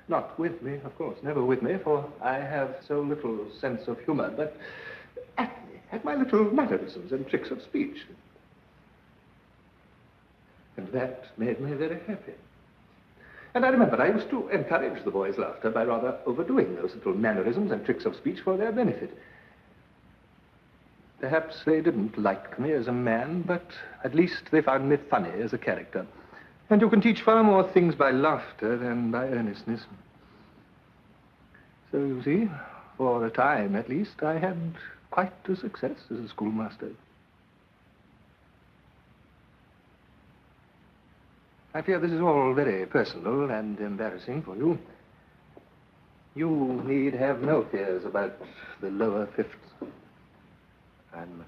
Not with me, of course, never with me, for I have so little sense of humor, but at me, at my little mannerisms and tricks of speech. And that made me very happy. And I remember I used to encourage the boys' laughter by rather overdoing those little mannerisms and tricks of speech for their benefit. Perhaps they didn't like me as a man, but at least they found me funny as a character. And you can teach far more things by laughter than by earnestness. So, you see, for a time at least, I had quite a success as a schoolmaster. I fear this is all very personal and embarrassing for you. You need have no fears about the lower fifths. I'm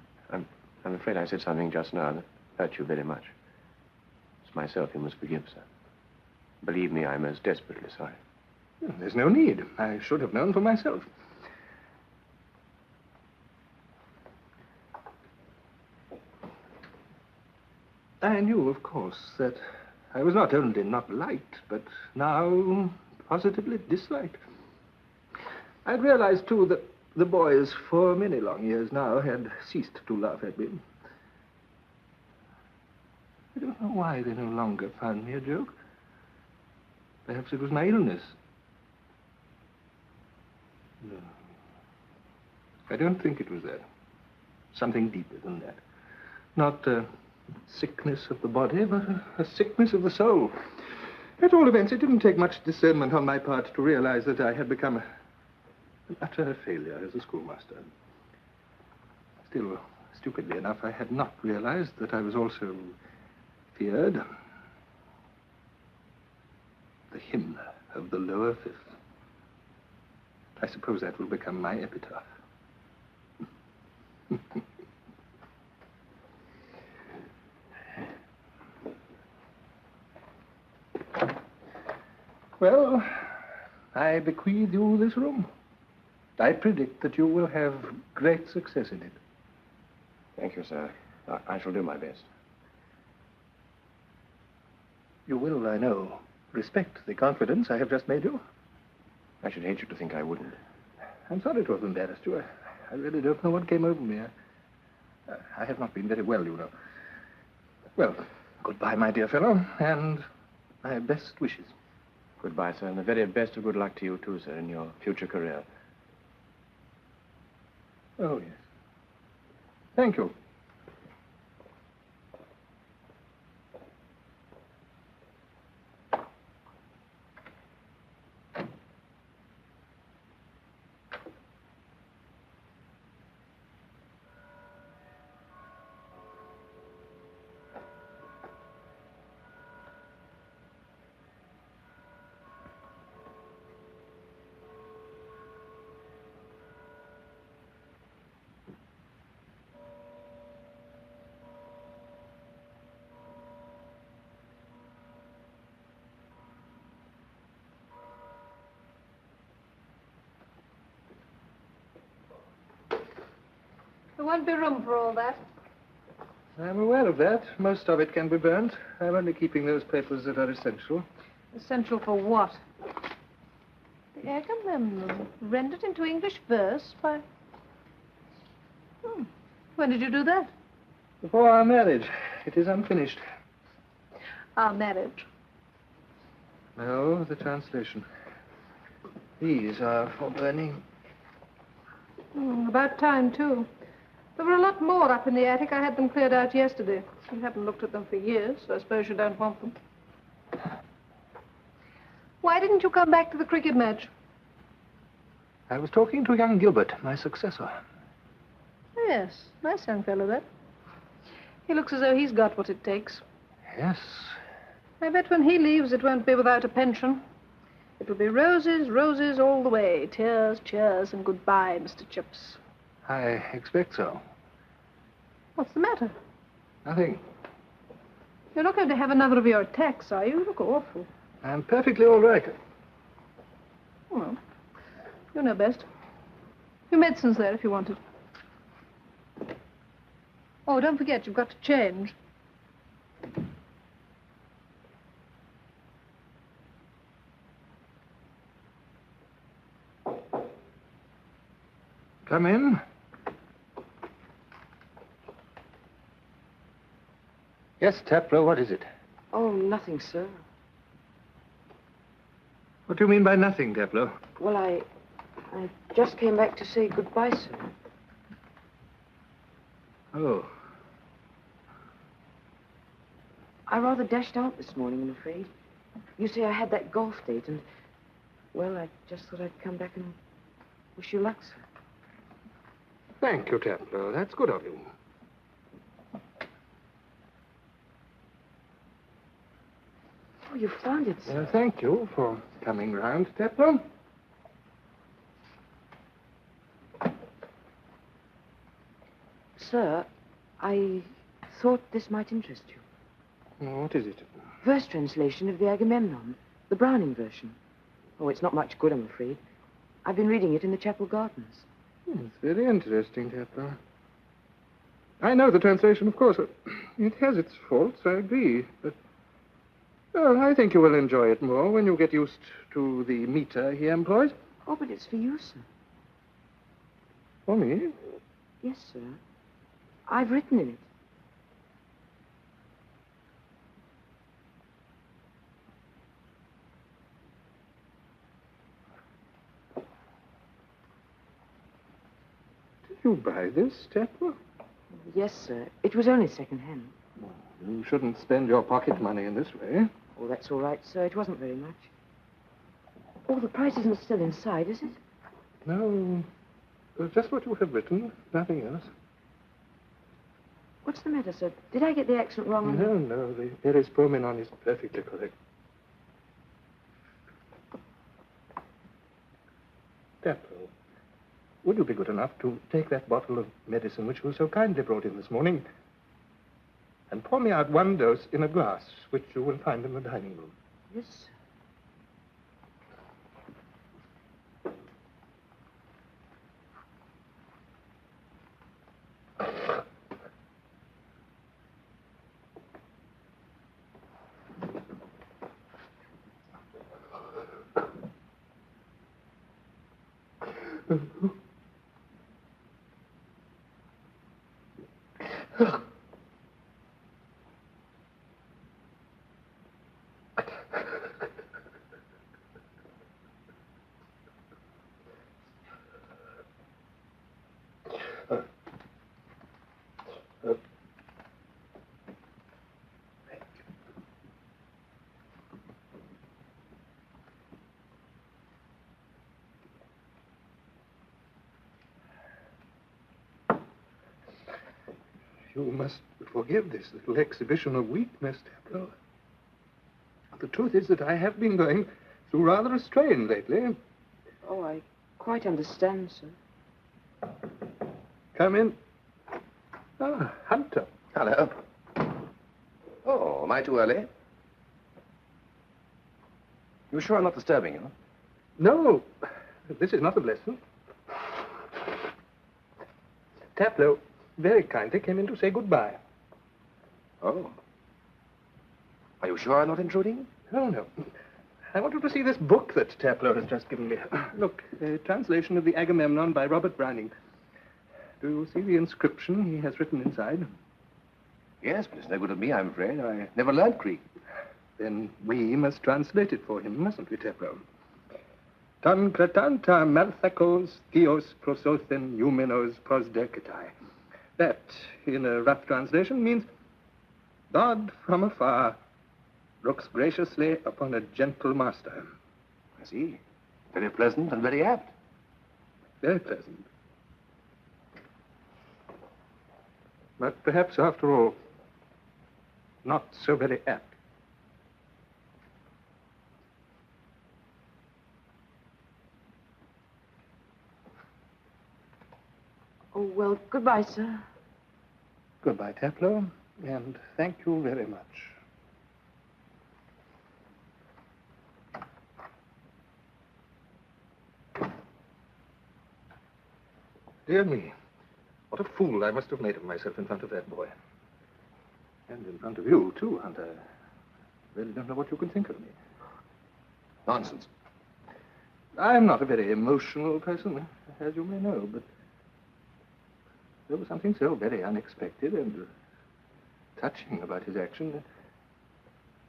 afraid I said something just now that hurt you very much. It's myself you must forgive, sir. Believe me, I'm most desperately sorry. There's no need. I should have known for myself. I knew, of course, that I was not only not liked, but now positively disliked. I'd realized, too, that the boys, for many long years now, had ceased to laugh at me. I don't know why they no longer found me a joke. Perhaps it was my illness. No. I don't think it was that. Something deeper than that. Not a sickness of the body, but a sickness of the soul. At all events, it didn't take much discernment on my part to realize that I had become an utter failure as a schoolmaster. Still, stupidly enough, I had not realized that I was also feared. The Himmler of the lower fifth. I suppose that will become my epitaph. Well, I bequeath you this room. I predict that you will have great success in it. Thank you, sir. I shall do my best. You will, I know, respect the confidence I have just made you. I should hate you to think I wouldn't. I'm sorry to have embarrassed you. I really don't know what came over me. I have not been very well, you know. Well, goodbye, my dear fellow, and my best wishes. Goodbye, sir, and the very best of good luck to you, too, sir, in your future career. Oh, yes. Thank you. There won't be room for all that. I'm aware of that. Most of it can be burnt. I'm only keeping those papers that are essential. Essential for what? The Agamemnon, rendered into English verse by... When did you do that? Before our marriage. It is unfinished. Our marriage. No, the translation. These are for burning. About time, too. There were a lot more up in the attic. I had them cleared out yesterday. You haven't looked at them for years, so I suppose you don't want them. Why didn't you come back to the cricket match? I was talking to young Gilbert, my successor. Yes, nice young fellow, that. He looks as though he's got what it takes. Yes. I bet when he leaves, it won't be without a pension. It will be roses, roses all the way. Tears, cheers, and goodbye, Mr. Chips. I expect so. What's the matter? Nothing. You're not going to have another of your attacks, are you? You look awful. I'm perfectly all right. Well, you know best. Your medicine's there if you want it. Oh, don't forget, you've got to change. Come in. Yes, Taplow, what is it? Oh, nothing, sir. What do you mean by nothing, Taplow? Well, I just came back to say goodbye, sir. Oh. I rather dashed out this morning, I'm afraid. You see, I had that golf date, and, well, I just thought I'd come back and wish you luck, sir. Thank you, Taplow. That's good of you. Oh, you found it, sir. Thank you for coming round, Taplow. Sir, I thought this might interest you. What is it? Verse translation of the Agamemnon, the Browning version. Oh, it's not much good, I'm afraid. I've been reading it in the chapel gardens. It's very interesting, Taplow. I know the translation, of course. It has its faults, I agree. But, well, I think you will enjoy it more when you get used to the meter he employs. Oh, but it's for you, sir. For me? Yes, sir. I've written in it. Did you buy this, Taplow? Yes, sir. It was only second-hand. You shouldn't spend your pocket money in this way. Oh, that's all right, sir. It wasn't very much. Oh, the price isn't still inside, is it? No. Just what you have written, nothing else. What's the matter, sir? Did I get the accent wrong? No, the aries promenon is perfectly correct. Taplow, would you be good enough to take that bottle of medicine which you so kindly brought in this morning and pour me out one dose in a glass, which you will find in the dining room? Yes, sir. You must forgive this little exhibition of weakness, Tableau. The truth is that I have been going through rather a strain lately. Oh, I quite understand, sir. Come in. Ah, Hunter. Hello. Oh, am I too early? You sure I'm not disturbing you? No, this is not a blessing. Tableau very kindly came in to say goodbye. Oh. Are you sure I'm not intruding? Oh, no. I want you to see this book that Tableau has just given me. Look, a translation of the Agamemnon by Robert Browning. Do you see the inscription he has written inside? Yes, but it's no good of me, I'm afraid. I never learned Greek. Then we must translate it for him, mustn't we, Tableau? Ton kratanta malthakos theos prosothen eumenos prosderketai. That, in a rough translation, means God from afar looks graciously upon a gentle master. I see. Very pleasant and very apt. Very pleasant. But perhaps, after all, not so very apt. Oh, well, goodbye, sir. Goodbye, Tableau, and thank you very much. Dear me, what a fool I must have made of myself in front of that boy. And in front of you, too, Hunter. I really don't know what you can think of me. Nonsense. I'm not a very emotional person, as you may know, but there was something so very unexpected and touching about his action,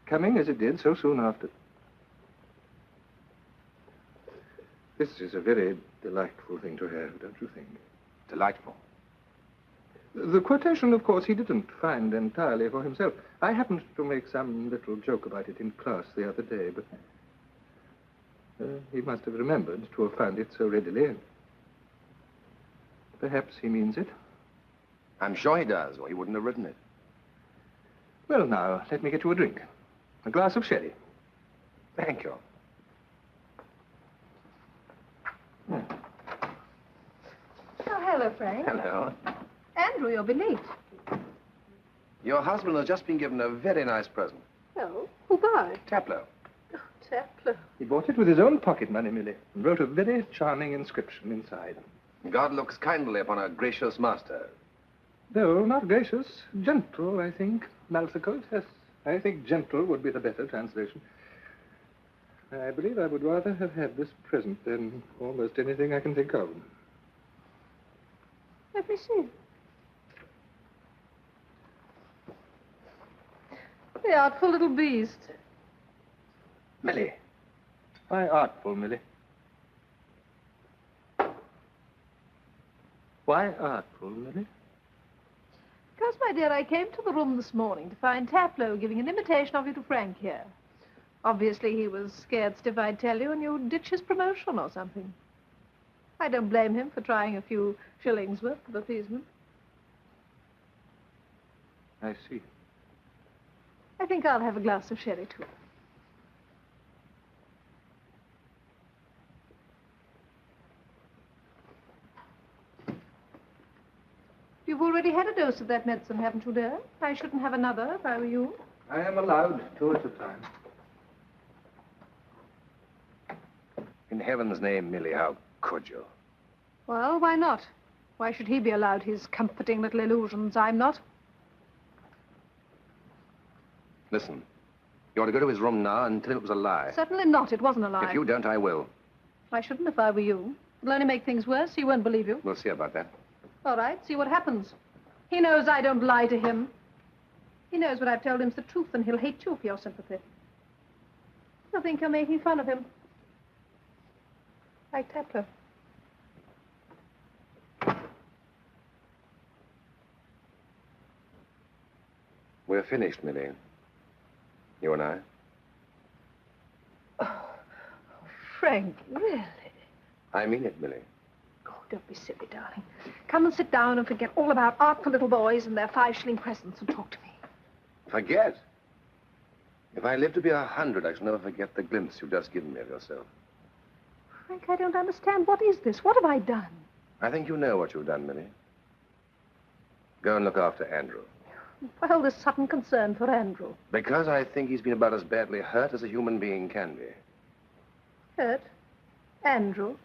coming as it did so soon after. This is a very delightful thing to have, don't you think? Delightful. The quotation, of course, he didn't find entirely for himself. I happened to make some little joke about it in class the other day, but he must have remembered to have found it so readily. Perhaps he means it. I'm sure he does, or he wouldn't have written it. Well, now, let me get you a drink. A glass of sherry. Thank you. Oh, hello, Frank. Hello. Andrew, you'll be late. Your husband has just been given a very nice present. Oh, who by? Tableau. Oh, Tableau. He bought it with his own pocket money, Millie, and wrote a very charming inscription inside. God looks kindly upon a gracious master. No, not gracious. Gentle, I think. Malthakos, yes. I think gentle would be the better translation. I believe I would rather have had this present than almost anything I can think of. Let me see. The artful little beast. Millie. Why artful, Millie? Why artful, Millie? Because, my dear, I came to the room this morning to find Tableau giving an imitation of you to Frank here. Obviously, he was scared stiff, I'd tell you, and you'd ditch his promotion or something. I don't blame him for trying a few shillings worth of appeasement. I see. I think I'll have a glass of sherry, too. You've already had a dose of that medicine, haven't you, dear? I shouldn't have another if I were you. I am allowed 2 at a time. In heaven's name, Millie, how could you? Well, why not? Why should he be allowed his comforting little illusions? I'm not. Listen, you ought to go to his room now and tell him it was a lie. Certainly not. It wasn't a lie. If you don't, I will. I shouldn't if I were you. It'll only make things worse. He won't believe you. We'll see about that. All right, see what happens. He knows I don't lie to him. He knows what I've told him's the truth, and he'll hate you for your sympathy. He'll think you're making fun of him. Like Taplow. We're finished, Millie. You and I. Oh, Frank, really? I mean it, Millie. Oh, don't be silly, darling. Come and sit down and forget all about art for little boys and their 5-shilling presents and talk to me. Forget? If I live to be 100, I shall never forget the glimpse you've just given me of yourself. Frank, I don't understand. What is this? What have I done? I think you know what you've done, Millie. Go and look after Andrew. Well, this sudden concern for Andrew. Because I think he's been about as badly hurt as a human being can be. Hurt? Andrew?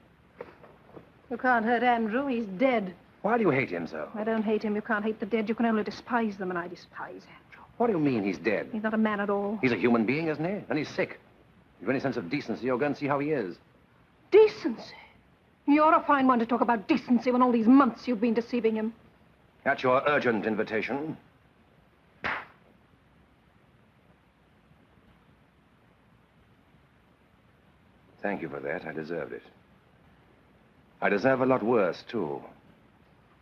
You can't hurt Andrew. He's dead. Why do you hate him so? I don't hate him. You can't hate the dead. You can only despise them, and I despise Andrew. What do you mean he's dead? He's not a man at all. He's a human being, isn't he? And he's sick. If you've any sense of decency, you'll go and see how he is. Decency? You're a fine one to talk about decency when all these months you've been deceiving him. At your urgent invitation. Thank you for that. I deserved it. I deserve a lot worse, too.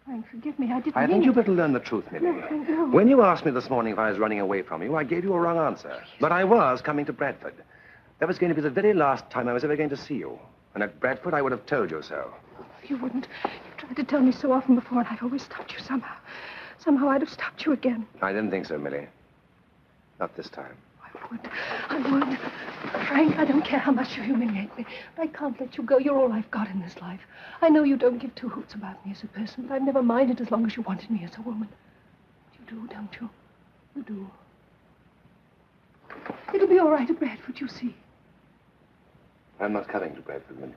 Frank, forgive me. I didn't I mean think you it. better learn the truth, Millie. No, Frank, no. When you asked me this morning if I was running away from you, I gave you a wrong answer. But I was coming to Bradford. That was going to be the very last time I was ever going to see you. And at Bradford, I would have told you so. You wouldn't. You've tried to tell me so often before, and I've always stopped you somehow. Somehow I'd have stopped you again. I didn't think so, Millie. Not this time. I would. Frank, I don't care how much you humiliate me, but I can't let you go. You're all I've got in this life. I know you don't give two hoots about me as a person, but I've never minded as long as you wanted me as a woman. You do, don't you? You do. It'll be all right at Bradford, you see. I'm not coming to Bradford, Millie.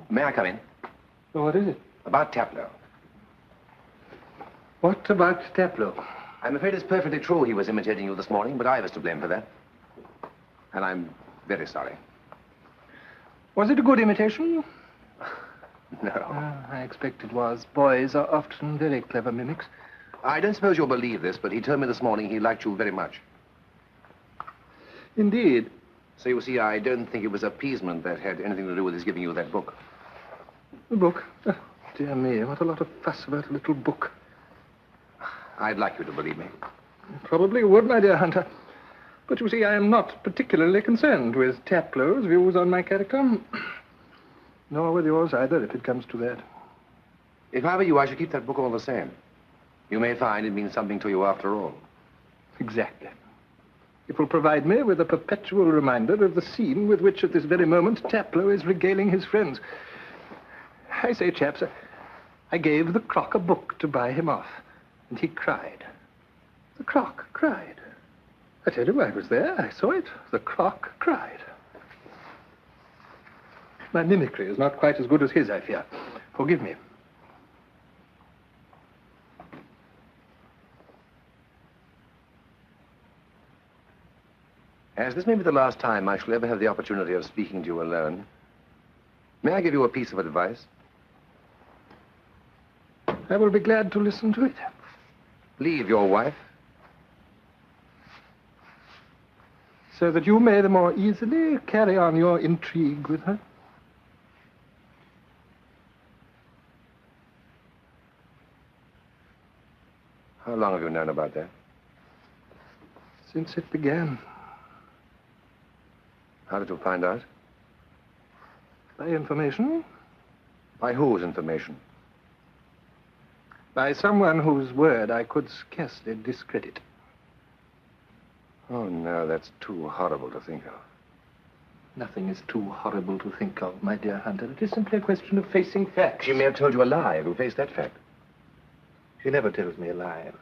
May I come in? Oh, what is it? About Taplow. What about Taplow? I'm afraid it's perfectly true he was imitating you this morning, but I was to blame for that. And I'm very sorry. Was it a good imitation? No. I expect it was. Boys are often very clever mimics. I don't suppose you'll believe this, but he told me this morning he liked you very much. Indeed. So you see, I don't think it was appeasement that had anything to do with his giving you that book. The book? Oh, dear me, what a lot of fuss about a little book. I'd like you to believe me. Probably would, my dear Hunter. But you see, I am not particularly concerned with Taplow's views on my character. Nor with yours either, if it comes to that. If I were you, I should keep that book all the same. You may find it means something to you after all. Exactly. It will provide me with a perpetual reminder of the scene with which, at this very moment, Taplow is regaling his friends. I say, chaps, I gave the Croc a book to buy him off, and he cried. The Croc cried. I tell you, I was there. I saw it. The Croc cried. My mimicry is not quite as good as his, I fear. Forgive me. As this may be the last time I shall ever have the opportunity of speaking to you alone, may I give you a piece of advice? I will be glad to listen to it. Leave your wife. So that you may the more easily carry on your intrigue with her? How long have you known about that? Since it began. How did you find out? By information. By whose information? By someone whose word I could scarcely discredit. Oh, no, that's too horrible to think of. Nothing is too horrible to think of, my dear Hunter. It is simply a question of facing facts. She may have told you a lie. Have you faced that fact? She never tells me a lie.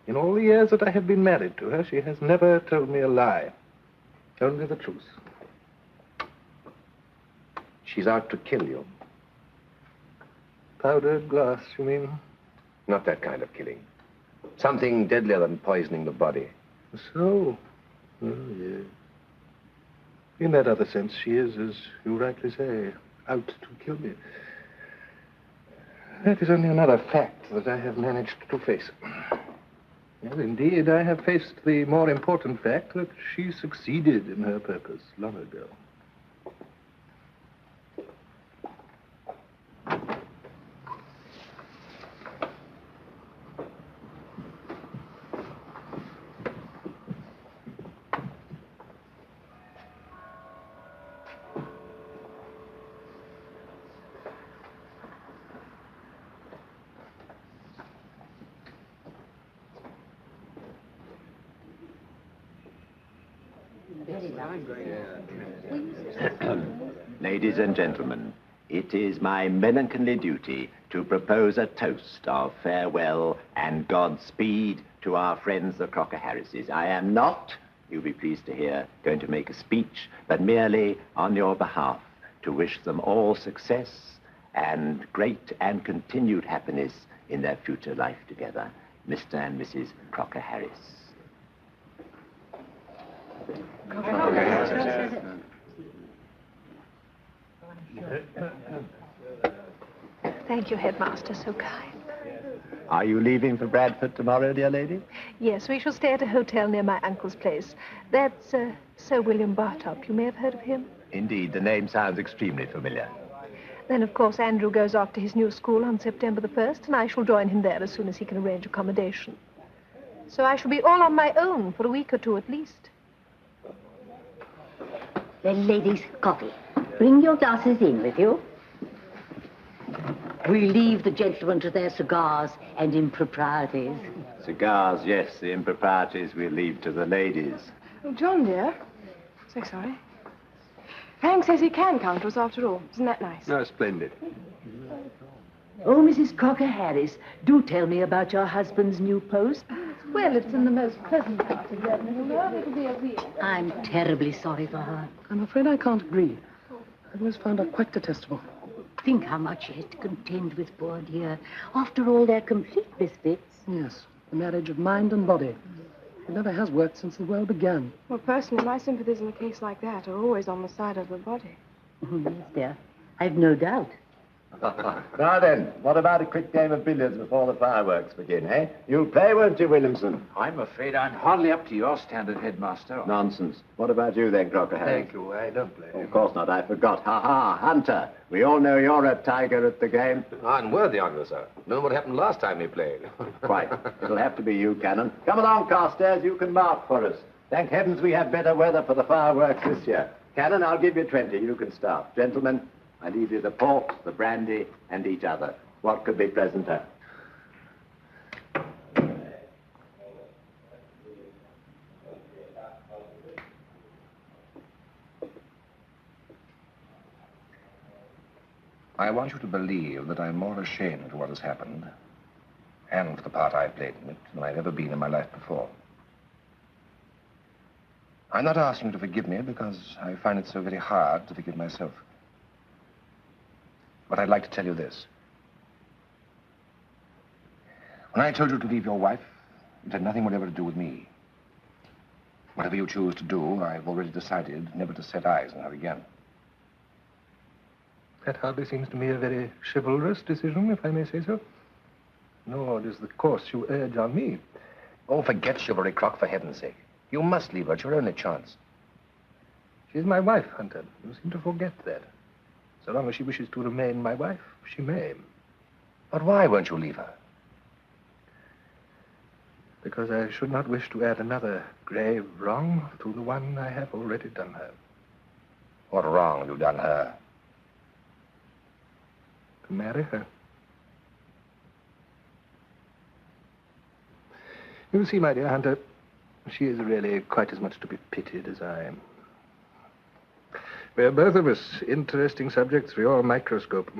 In all the years that I have been married to her, she has never told me a lie. Only the truth. She's out to kill you. Powdered glass, you mean? Not that kind of killing. Something deadlier than poisoning the body. So? Oh, yes. In that other sense, she is, as you rightly say, out to kill me. That is only another fact that I have managed to face. Well, indeed, I have faced the more important fact that she succeeded in her purpose long ago. Ladies and gentlemen, it is my melancholy duty to propose a toast of farewell and Godspeed to our friends the Crocker-Harrises. I am not, you'll be pleased to hear, going to make a speech, but merely on your behalf to wish them all success and great and continued happiness in their future life together. Mr. and Mrs. Crocker-Harris. Thank you, Headmaster, so kind. Are you leaving for Bradford tomorrow, dear lady? Yes, we shall stay at a hotel near my uncle's place. That's Sir William Bartop. You may have heard of him. Indeed, the name sounds extremely familiar. Then, of course, Andrew goes off to his new school on September the 1st, and I shall join him there as soon as he can arrange accommodation. So I shall be all on my own for a week or two at least. Then, ladies, coffee. Bring your glasses in with you. We leave the gentlemen to their cigars and improprieties. Cigars, yes. The improprieties we'll leave to the ladies. Oh, John, dear. So sorry. Frank says he can come to us after all. Isn't that nice? No, splendid. Oh, Mrs. Crocker-Harris, do tell me about your husband's new post. Well, it's in the most pleasant part of that little world. It'll be a real... I'm terribly sorry for her. I'm afraid I can't agree. I've always found her quite detestable. Think how much she had to contend with, poor dear. After all, they're complete misfits. Yes, the marriage of mind and body. It never has worked since the world began. Well, personally, my sympathies in a case like that are always on the side of the body. Oh, yes, dear. I've no doubt. Now then, what about a quick game of billiards before the fireworks begin, eh? You'll play, won't you, Williamson? I'm afraid I'm hardly up to your standard, Headmaster. Nonsense. What about you then, Crocker-Harris? Thank you. I don't play. Oh, of course not. I forgot. Ha-ha, Hunter. We all know you're a tiger at the game. Unworthy of you, sir. Know what happened last time we played. Quite. It'll have to be you, Cannon. Come along, Carstairs. You can mark for us. Thank heavens we have better weather for the fireworks this year. Cannon, I'll give you 20. You can start. Gentlemen, I leave you the port, the brandy, and each other. What could be pleasanter? I want you to believe that I'm more ashamed of what has happened, and for the part I played in it, than I've ever been in my life before. I'm not asking you to forgive me because I find it so very hard to forgive myself. But I'd like to tell you this. When I told you to leave your wife, it had nothing whatever to do with me. Whatever you choose to do, I've already decided never to set eyes on her again. That hardly seems to me a very chivalrous decision, if I may say so. Nor does the course you urge on me. Oh, forget chivalry, Croc, for heaven's sake. You must leave her. It's your only chance. She's my wife, Hunter. You seem to forget that. So long as she wishes to remain my wife, she may. But why won't you leave her? Because I should not wish to add another grave wrong to the one I have already done her. What wrong have you done her? To marry her. You see, my dear Hunter, she is really quite as much to be pitied as I am. We're both of us interesting subjects for your microscope.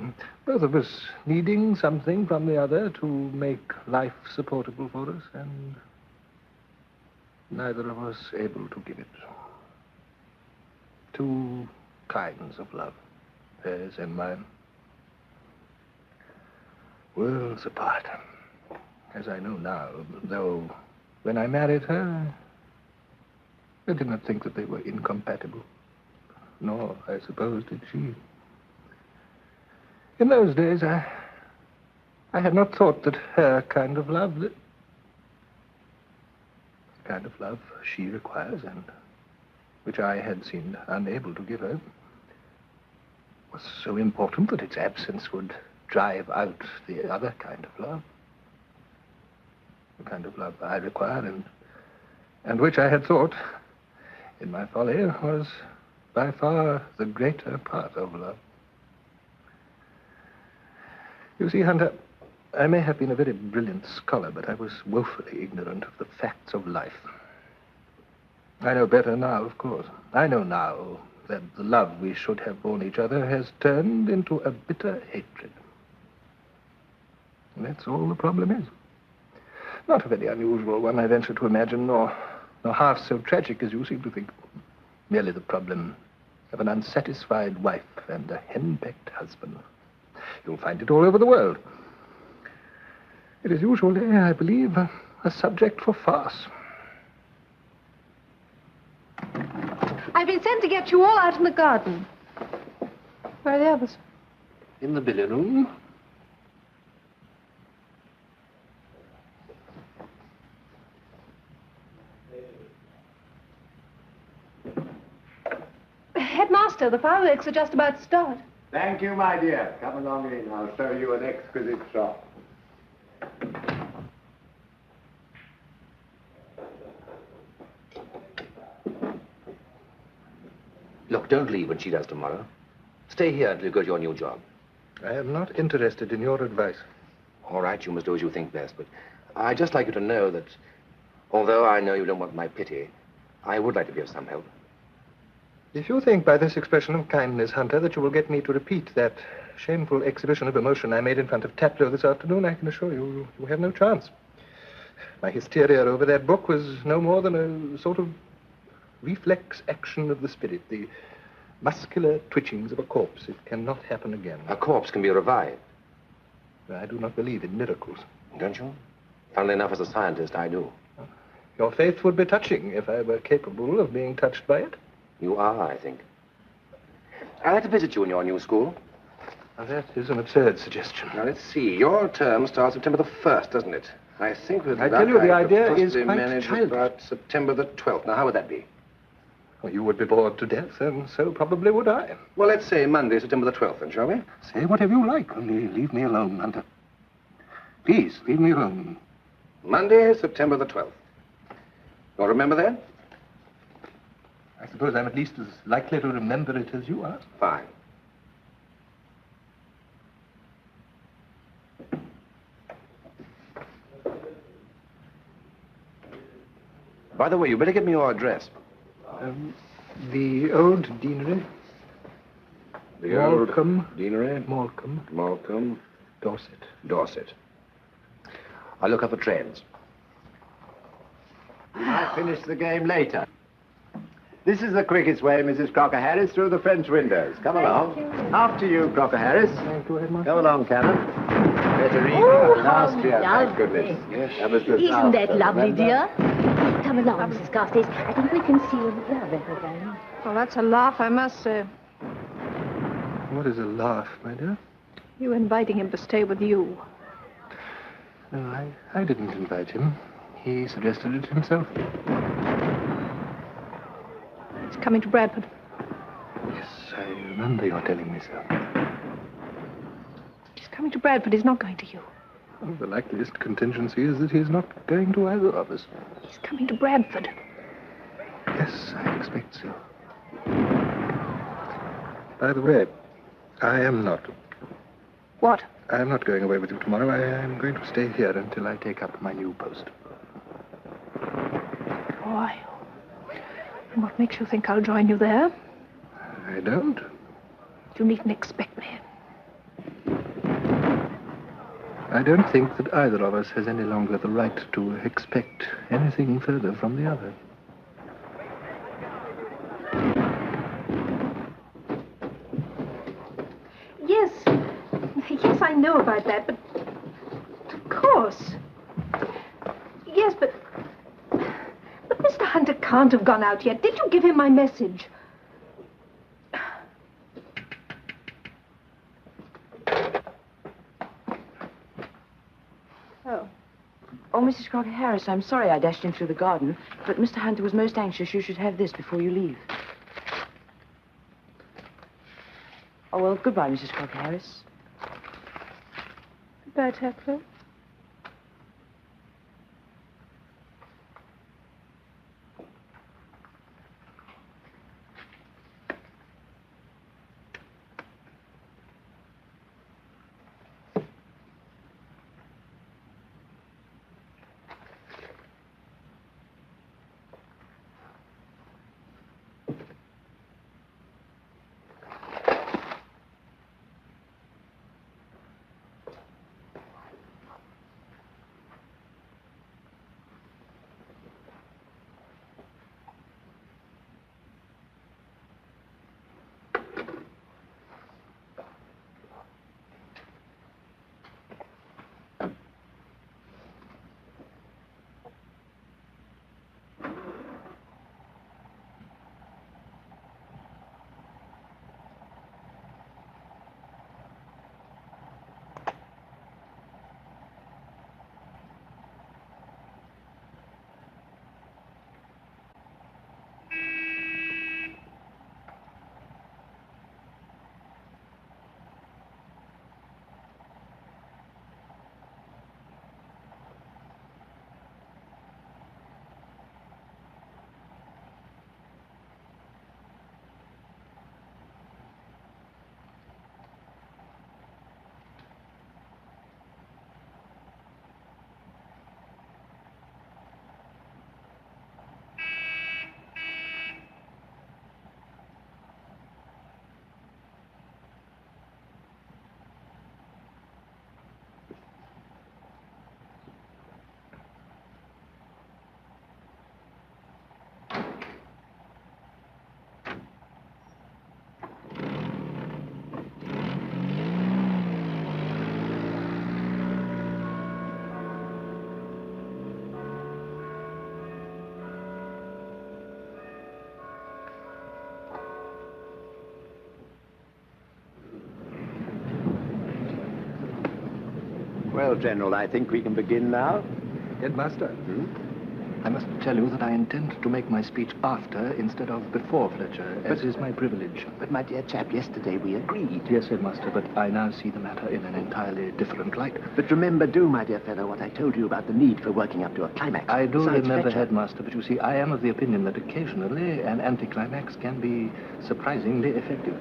Both of us needing something from the other to make life supportable for us, and neither of us able to give it. Two kinds of love, hers and mine. Worlds apart. As I know now, though when I married her, I did not think that they were incompatible. Nor, I suppose, did she. In those days, I had not thought that her kind of love, the kind of love she requires and which I had seemed unable to give her, was so important that its absence would drive out the other kind of love. The kind of love I require and which I had thought, in my folly, was by far the greater part of love. You see, Hunter, I may have been a very brilliant scholar, but I was woefully ignorant of the facts of life. I know better now, of course. I know now that the love we should have borne each other has turned into a bitter hatred. And that's all the problem is. Not a very unusual one, I venture to imagine, nor half so tragic as you seem to think. Merely the problem of an unsatisfied wife and a henpecked husband. You'll find it all over the world. It is usually, I believe, a subject for farce. I've been sent to get you all out in the garden. Where are the others? In the billiard room. Headmaster, the fireworks are just about to start. Thank you, my dear. Come along in. I'll show you an exquisite shop. Look, don't leave when she does tomorrow. Stay here until you go to your new job. I am not interested in your advice. All right, you must do as you think best, but I'd just like you to know that, although I know you don't want my pity, I would like to be of some help. If you think by this expression of kindness, Hunter, that you will get me to repeat that shameful exhibition of emotion I made in front of Tatlow this afternoon, I can assure you, you have no chance. My hysteria over that book was no more than a sort of reflex action of the spirit, the muscular twitchings of a corpse. It cannot happen again. A corpse can be revived. I do not believe in miracles. Don't you? Funnily enough, as a scientist, I do. Your faith would be touching if I were capable of being touched by it. You are, I think. I'd like to visit you in your new school. Now, that is an absurd suggestion. Now, let's see. Your term starts September the 1st, doesn't it? I think with I tell you, the idea could is possibly quite manage childish. about September the 12th. Now, how would that be? Well, you would be bored to death, and so probably would I. Well, let's say Monday, September the 12th, then, shall we? Say whatever you like, only leave me alone, Hunter. Please, leave me alone. Monday, September the 12th. You'll remember that? I suppose I'm at least as likely to remember it as you are. Fine. By the way, you better give me your address. The old deanery. The old Morecambe. deanery? Morecambe. Dorset. I'll look up for trains. We might finish the game later. This is the quickest way, Mrs. Crocker-Harris, through the French windows. Come along. After you, Crocker-Harris. Thank you, Headmaster. Come along, Canon. Better evening than last year, thank goodness. Yes. Isn't that lovely, dear? Come along, Mrs. Carstairs. I think we can see you rather better. Well, that's a laugh, I must say. What is a laugh, my dear? You inviting him to stay with you. No, I didn't invite him. He suggested it himself. He's coming to Bradford. Yes, I remember your telling me so. He's coming to Bradford. He's not going to you. Oh, the likeliest contingency is that he's not going to either of us. He's coming to Bradford. Yes, I expect so. By the way, I am not. What? I am not going away with you tomorrow. I am going to stay here until I take up my new post. Why? And what makes you think I'll join you there? I don't. You needn't expect me. I don't think that either of us has any longer the right to expect anything further from the other. Yes, I know about that, but course. Yes, but Mr. Hunter can't have gone out yet. Did you give him my message? Oh. Oh, Mrs. Crocker-Harris, I'm sorry I dashed in through the garden, but Mr. Hunter was most anxious you should have this before you leave. Oh, well, goodbye, Mrs. Crocker-Harris. Goodbye, Taplow. Well, General, I think we can begin now. Headmaster, I must tell you that I intend to make my speech after instead of before Fletcher, as is my privilege. But, my dear chap, yesterday we agreed. Yes, Headmaster, but I now see the matter in an entirely different light. But remember, my dear fellow, what I told you about the need for working up to a climax. I do Besides remember, Fletcher. Headmaster, but you see, I am of the opinion that occasionally an anticlimax can be surprisingly effective.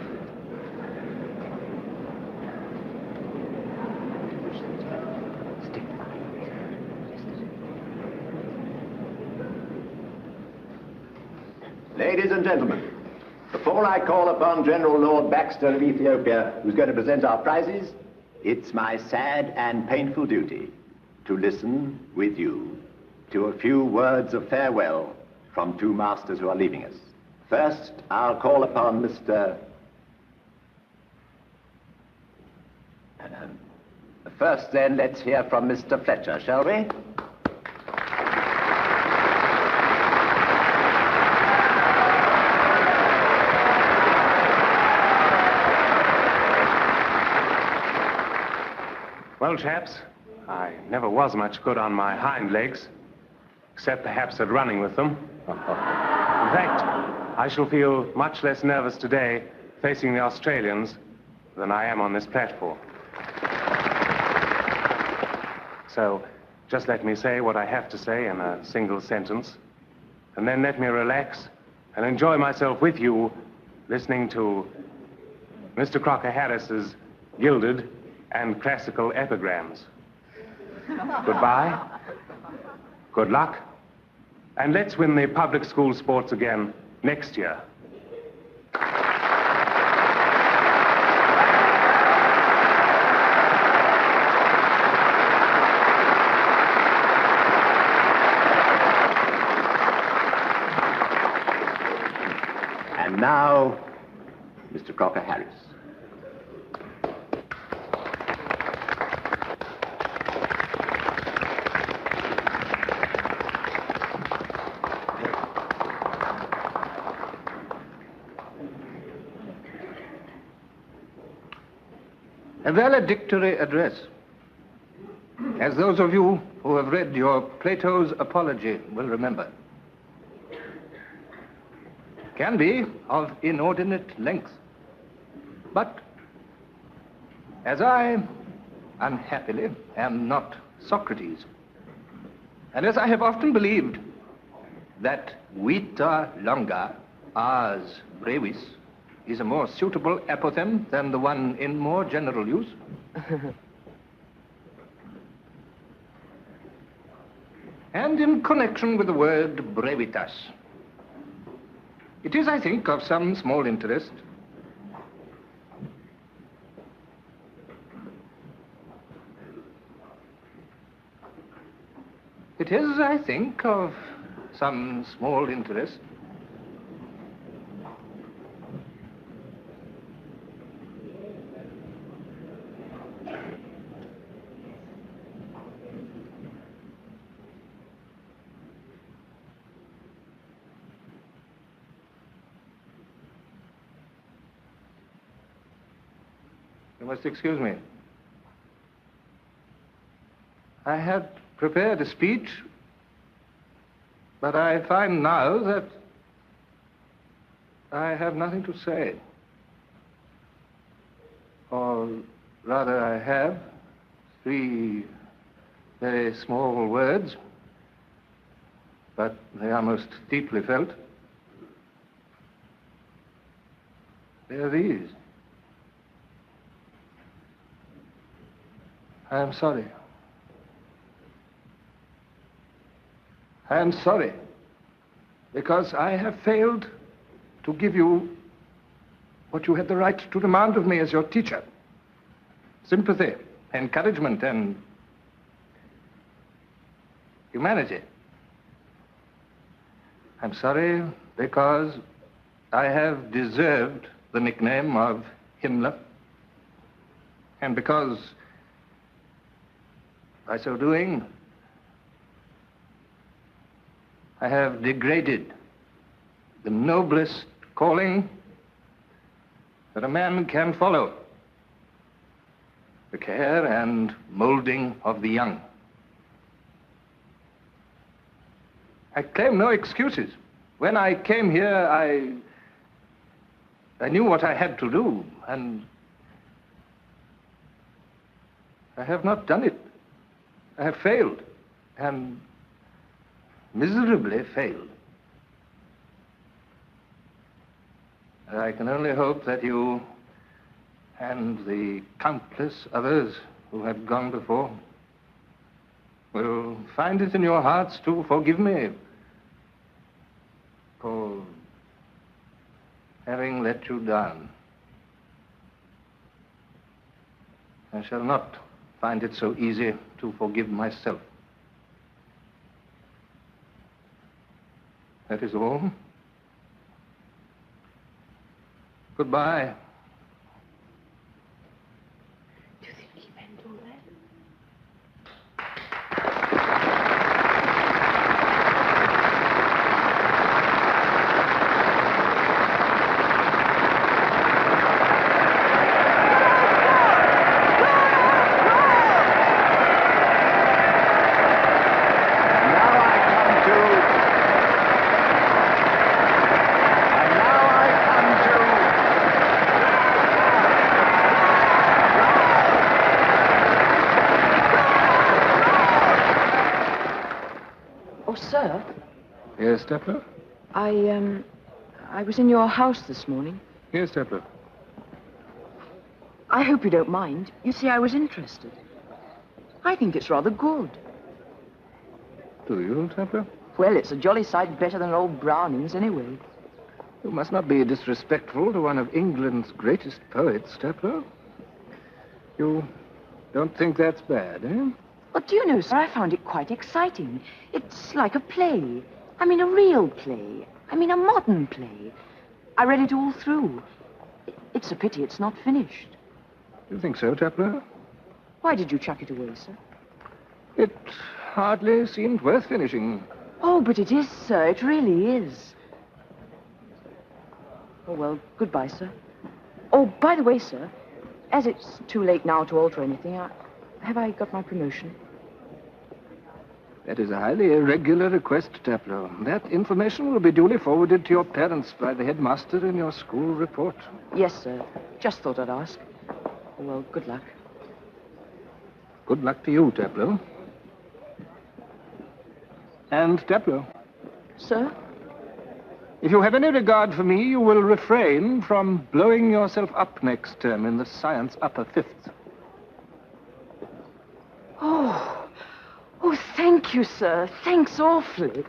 Ladies and gentlemen, before I call upon General Lord Baxter of Ethiopia, who's going to present our prizes, it's my sad and painful duty to listen with you to a few words of farewell from two masters who are leaving us. First, I'll call upon Mr. First, then, let's hear from Mr. Fletcher, shall we? Well, chaps, I never was much good on my hind legs, except perhaps at running with them. In fact, I shall feel much less nervous today facing the Australians than I am on this platform. So, just let me say what I have to say in a single sentence, and then let me relax and enjoy myself with you, listening to Mr. Crocker-Harris's gilded and classical epigrams. Goodbye, good luck, and let's win the public school sports again next year. And now, Mr. Crocker-Harris. A valedictory address. As those of you who have read your Plato's Apology will remember. Can be of inordinate length. But as I, unhappily, am not Socrates, and as I have often believed that vita longa, ars brevis, is a more suitable apothegm than the one in more general use, and in connection with the word brevitas, it is, I think, of some small interest It is, I think, of some small interest You must excuse me. I had prepared a speech, but I find now that I have nothing to say. Or rather, I have 3 very small words, but they are most deeply felt. They are these. I am sorry. I am sorry because I have failed to give you what you had the right to demand of me as your teacher. Sympathy, encouragement, and humanity. I'm sorry because I have deserved the nickname of Himmler, and because by so doing I have degraded the noblest calling that a man can follow, the care and molding of the young. I claim no excuses. When I came here, I knew what I had to do, and I have not done it. I have failed, and miserably failed. I can only hope that you and the countless others who have gone before will find it in your hearts to forgive me for having let you down. I shall not find it so easy to forgive myself. That is all. Goodbye. Do you think he meant all that? Sir? Yes, Stepler? I was in your house this morning. Yes, Stepler. I hope you don't mind. You see, I was interested. I think it's rather good. Do you, Stepler? Well, it's a jolly sight better than old Browning's anyway. You must not be disrespectful to one of England's greatest poets, Stepler. You don't think that's bad, eh? Well, do you know, sir, I found it quite exciting. It's like a play. I mean, a real play. I mean, a modern play. I read it all through. It's a pity it's not finished. You think so, Stepler? Why did you chuck it away, sir? It hardly seemed worth finishing. Oh, but it is, sir. It really is. Oh, well, goodbye, sir. Oh, by the way, sir, as it's too late now to alter anything, have I got my promotion? That is a highly irregular request, Taplow. That information will be duly forwarded to your parents by the headmaster in your school report. Yes, sir. Just thought I'd ask. Well, good luck. Good luck to you, Taplow. And, Taplow. Sir? If you have any regard for me, you will refrain from blowing yourself up next term in the science upper fifth. Oh, thank you, sir. Thanks awfully.